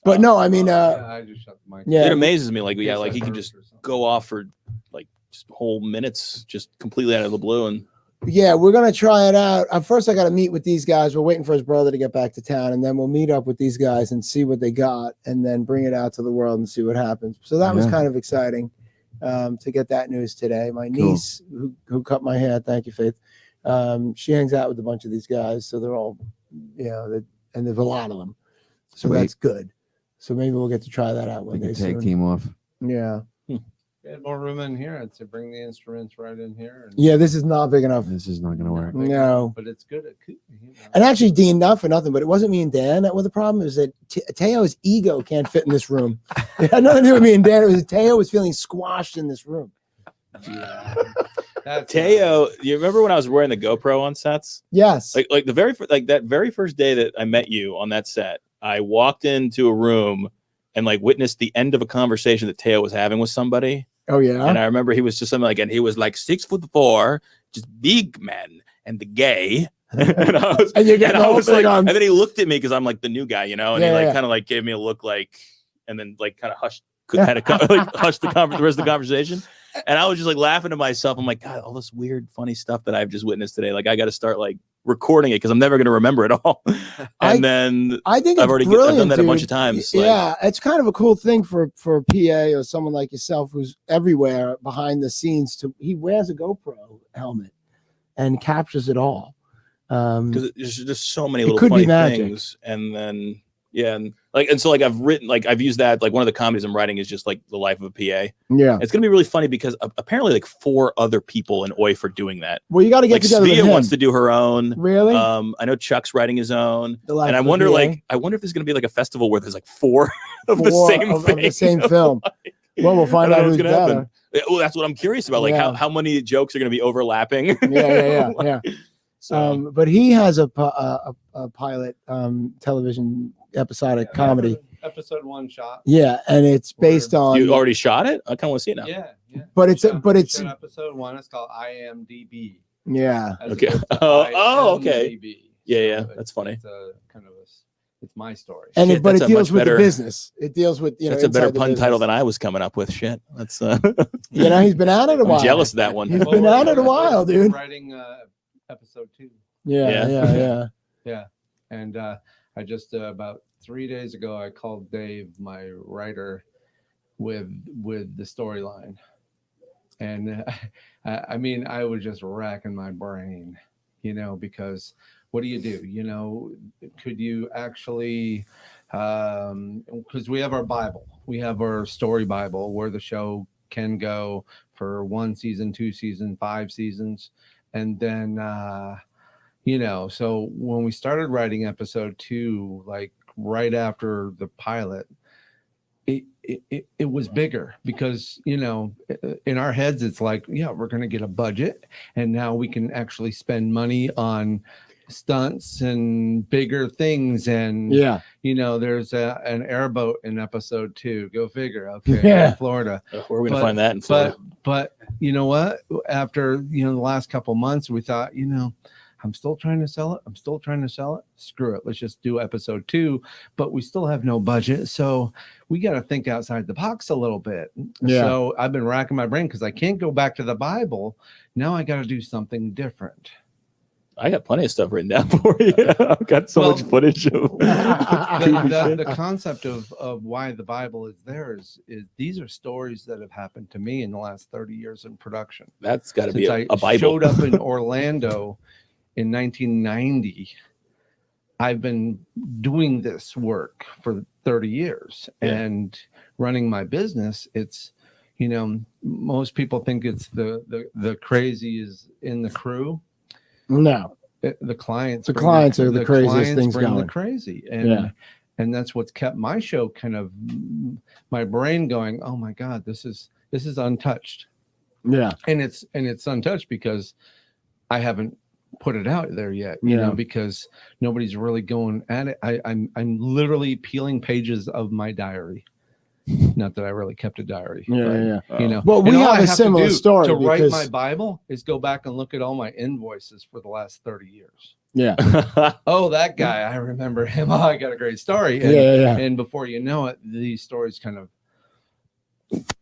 But no, I mean, I just shut the mic. yeah. It amazes me. Like like he can just go off for like just whole minutes, just completely out of the blue. And Yeah, we're gonna try it out. First, I got to meet with these guys. We're waiting for his brother to get back to town, and then we'll meet up with these guys and see what they got, and then bring it out to the world and see what happens. So that was Yeah. kind of exciting to get that news today. My Cool. niece, who cut my hair, thank you, Faith. She hangs out with a bunch of these guys, so they're all, and there's a lot of them, so Sweet. that's good. So maybe we'll get to try that out one We day can tag soon. team off. Yeah, We had more room in here. I'd say bring the instruments right in here. And yeah. This is not big enough. This is not gonna work. No. But it's good at cooking. And actually, Dean, not for nothing, but it wasn't me and Dan that were the problem. It was that Teo's ego can't fit in this room. It had nothing to do with me and Dan. It was Teo was feeling squashed in this room. That's Teo, you remember when I was wearing the GoPro on sets? Yes. Like the that very first day that I met you on that set, I walked into a room and like witnessed the end of a conversation that Teo was having with somebody. Oh yeah. And I remember he was just something like, and he was like 6'4", just big man and the gay. and I was, And you're getting and the I whole was thing like, on. and then he looked at me because I'm like the new guy, and Yeah, he like yeah. kind of like gave me a look like, and then like kind of hushed, had a like hushed the rest of the conversation. And I was just like laughing to myself. I'm like, God, all this weird, funny stuff that I've just witnessed today. Like I got to start like recording it because I'm never going to remember it all. And then I think I've it's already brilliant, done that a bunch dude. of times. Yeah, it's kind of a cool thing for a PA or someone like yourself who's everywhere behind the scenes. He wears a GoPro helmet and captures it all. Because there's just so many It little could be funny magic. things. And then so I've used that, like one of the comedies I'm writing is just like the life of a PA. Yeah. It's gonna be really funny because apparently like 4 other people in OIF are doing that. Well, you got to get Like together with Svea him. wants to do her own. Really? I know Chuck's writing his own. The life And I of a wonder PA? if there's gonna be like a festival where there's like 4 of the Four same of thing. the same film. Well, we'll find I out don't know who's what's gonna better. happen. Well, that's what I'm curious about. Like Yeah. how many jokes are gonna be overlapping. Yeah. So But he has a pilot television episodic comedy. Episode 1 shot. Yeah, and it's based on. you already shot it? I kind of want to see it now. Yeah. But it's episode 1. It's called IMDb. Yeah. As Okay. opposed to Okay. IMDb. Yeah, So that's funny. It's a kind of it's my story. And Shit, but that's it a deals much with better- the business. It deals with That's a better inside the pun title business. than I was coming up with. Shit. That's He's been at it a I'm while. jealous of that one. He's been at it a while, We're dude. writing episode 2. Yeah. And I just about 3 days ago I called Dave, my writer, with the storyline, and I mean I was just racking my brain, because what do? Could you actually, because we have our Bible, we have our story Bible where the show can go for 1 season, 2 seasons, 5 seasons, and then so when we started writing episode 2, like right after the pilot, it was bigger because in our heads it's like, yeah, we're going to get a budget and now we can actually spend money on stunts and bigger things, and there's an airboat in episode 2. Go figure. Okay. In Florida. Where are we gonna find that in Florida? But you know what, after the last couple months we thought, I'm still trying to sell it. Screw it. Let's just do episode 2. But we still have no budget. So we got to think outside the box a little bit. Yeah. So I've been racking my brain because I can't go back to the Bible. Now I got to do something different. I got plenty of stuff written down for you. I've got so much footage of the concept of why the Bible is there is these are stories that have happened to me in the last 30 years in production. That's got to be a Bible. I showed up in Orlando in 1990. I've been doing this work for 30 years and running my business. It's, most people think it's the crazy is in the crew. No, the clients are the craziest things bring going. The crazy, and that's what's kept my show kind of my brain going. Oh my God, this is untouched. Yeah, and it's untouched because I haven't put it out there yet. Because nobody's really going at it. I'm literally peeling pages of my diary. Not that I really kept a diary. Well, we have a similar story. To write my Bible is go back and look at all my invoices for the last 30 years. Yeah. Oh, that guy, I remember him. Oh, I got a great story. And, and before you know it, these stories kind of,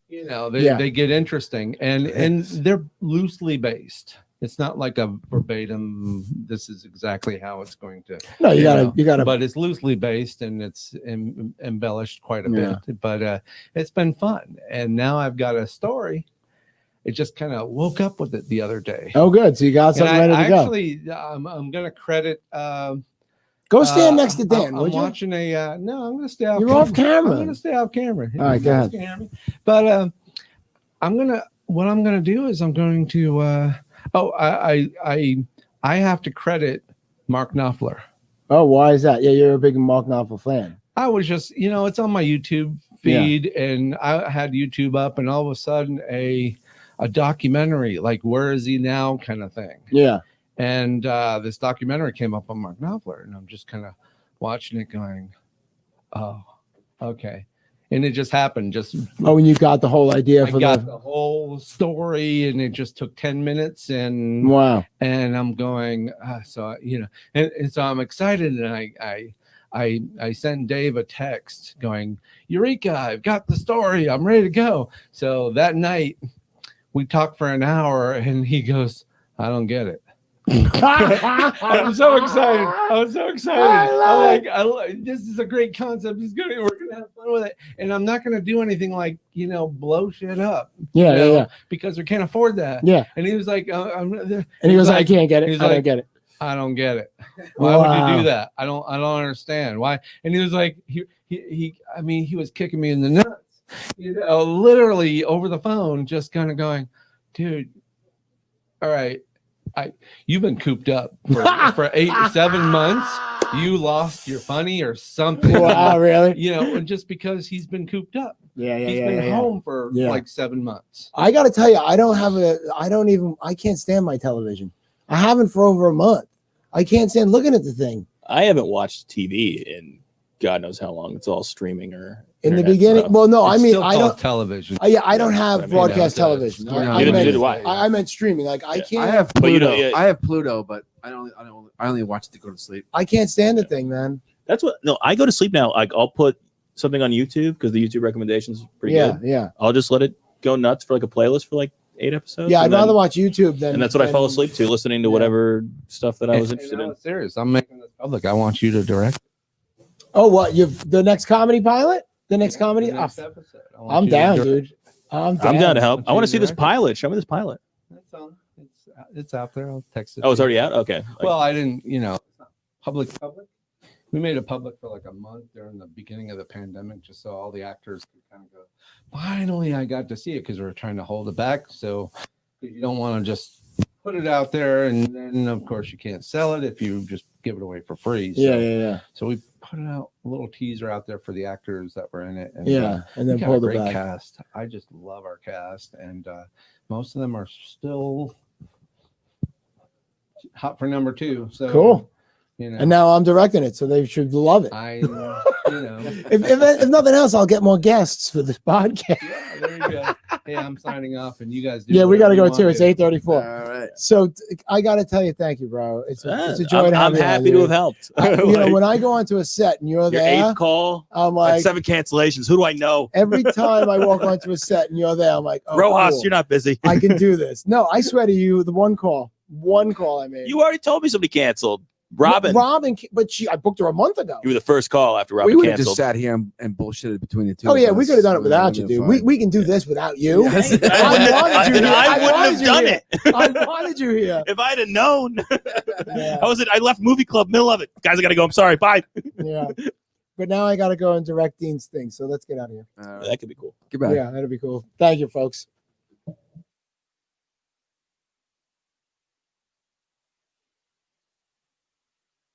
they get interesting and they're loosely based. It's not like a verbatim, this is exactly how it's going to. No, you gotta. But it's loosely based and it's embellished quite a bit. But it's been fun. And now I've got a story. It just kind of woke up with it the other day. Oh, good. So you got something ready to go. Actually, I'm going to credit. Go stand next to Dan. I'm watching a. No, I'm going to stay off. You're off camera. I'm going to stay off camera. All right, go ahead. But what I'm going to do is I'm going to. I have to credit Mark Knopfler. Oh, why is that? Yeah, you're a big Mark Knopfler fan. I was just, it's on my YouTube feed, and I had YouTube up, and all of a sudden a documentary, like Where Is He Now kind of thing. Yeah. And this documentary came up on Mark Knopfler, and I'm just kind of watching it going, oh, okay. And it just happened. When you got the whole idea for the whole story, and it just took 10 minutes. And wow. And I'm going, and so I'm excited, and I sent Dave a text going, Eureka, I've got the story. I'm ready to go. So that night we talked for an hour, and he goes, I don't get it. I'm so excited. I'm like, this is a great concept. We're gonna have fun with it, and I'm not gonna do anything like blow shit up. Because we can't afford that. Yeah. And he was like, and he was like, I can't get it. I don't get it. I don't get it. Why would you do that? I don't understand why. And he was like, he was kicking me in the nuts, literally over the phone, just kind of going, dude, all right. You've been cooped up for 7 months. You lost your funny or something. Wow, really? Just because he's been cooped up. He's He's been home for like 7 months. I got to tell you, I can't stand my television. I haven't for over a month. I can't stand looking at the thing. I haven't watched TV in God knows how long. It's all streaming or In the internet beginning, stuff. well, no, It's I mean, still I called don't. television. Yeah, I don't I have mean, broadcast no, television. no, I neither meant, do I. I meant streaming. Like I Yeah. can't. I have But you Pluto. know, yeah. I have Pluto, but I only watch it to go to sleep. I can't stand the thing, man. That's what. No, I go to sleep now. Like I'll put something on YouTube because the YouTube recommendations are pretty Yeah, good. yeah, I'll just let it go nuts for like a playlist for like 8 episodes. yeah. I'd and then- rather watch YouTube than. And that's what I than- fall asleep to, listening to Yeah. whatever stuff that I was And interested now in. it's serious. I'm making this public. I want you to direct Oh, what? You've the next comedy pilot? The next comedy? the next Ah, episode. I want I'm you to down, direct. dude. I'm down. I'm down to help. Want I you want to to see this direct it? pilot. Show me this pilot. It's on. It's out there. I'll text it. Oh, it's to already you. out. Okay. Well, I didn't. Public. We made it public for like a month during the beginning of the pandemic, just so all the actors could kind of go. Finally, I got to see it because we were trying to hold it back. So you don't want to just put it out there, and then of course you can't sell it if you just give it away for free. So, Yeah. So we put it out, a little teaser out there for the actors that were in it. And, Yeah, and then we got a pulled it great back. cast. I just love our cast, and most of them are still hot for number 2. So Cool. You know, And now I'm directing it, so they should love it. If nothing else, I'll get more guests for this podcast. Yeah, there you go. Hey, I'm signing off, and you guys do. Yeah, we got to whatever go you too. want It's to. 8:34. All right. So I got to tell you, thank you, bro. It's a joy to have I'm you on, happy dude. to have helped. You know, when I go onto a set and you're Your there, 8th call, I'm like like, 7 cancellations. Who do I know? every time I walk onto a set and you're there, I'm like, oh, Rojas, cool. you're not busy. I can do this. No, I swear to you, the one call I made. You already told me somebody canceled. Robin. But I booked her a month ago. You were the first call after Robin We would have just canceled. sat here and bullshitted between the two. Oh of yeah, we us. could have done it without We'd you, have dude. been We can do this without you. Yes. I wouldn't I have done it. I wanted you here. If I'd have known. Yeah. I left movie club, middle of it. Guys, I gotta go. I'm sorry. Bye. Yeah. But now I got to go and direct Dean's thing. So let's get out of here. All right. That could be cool. Goodbye. Yeah, that'll be cool. Thank you, folks.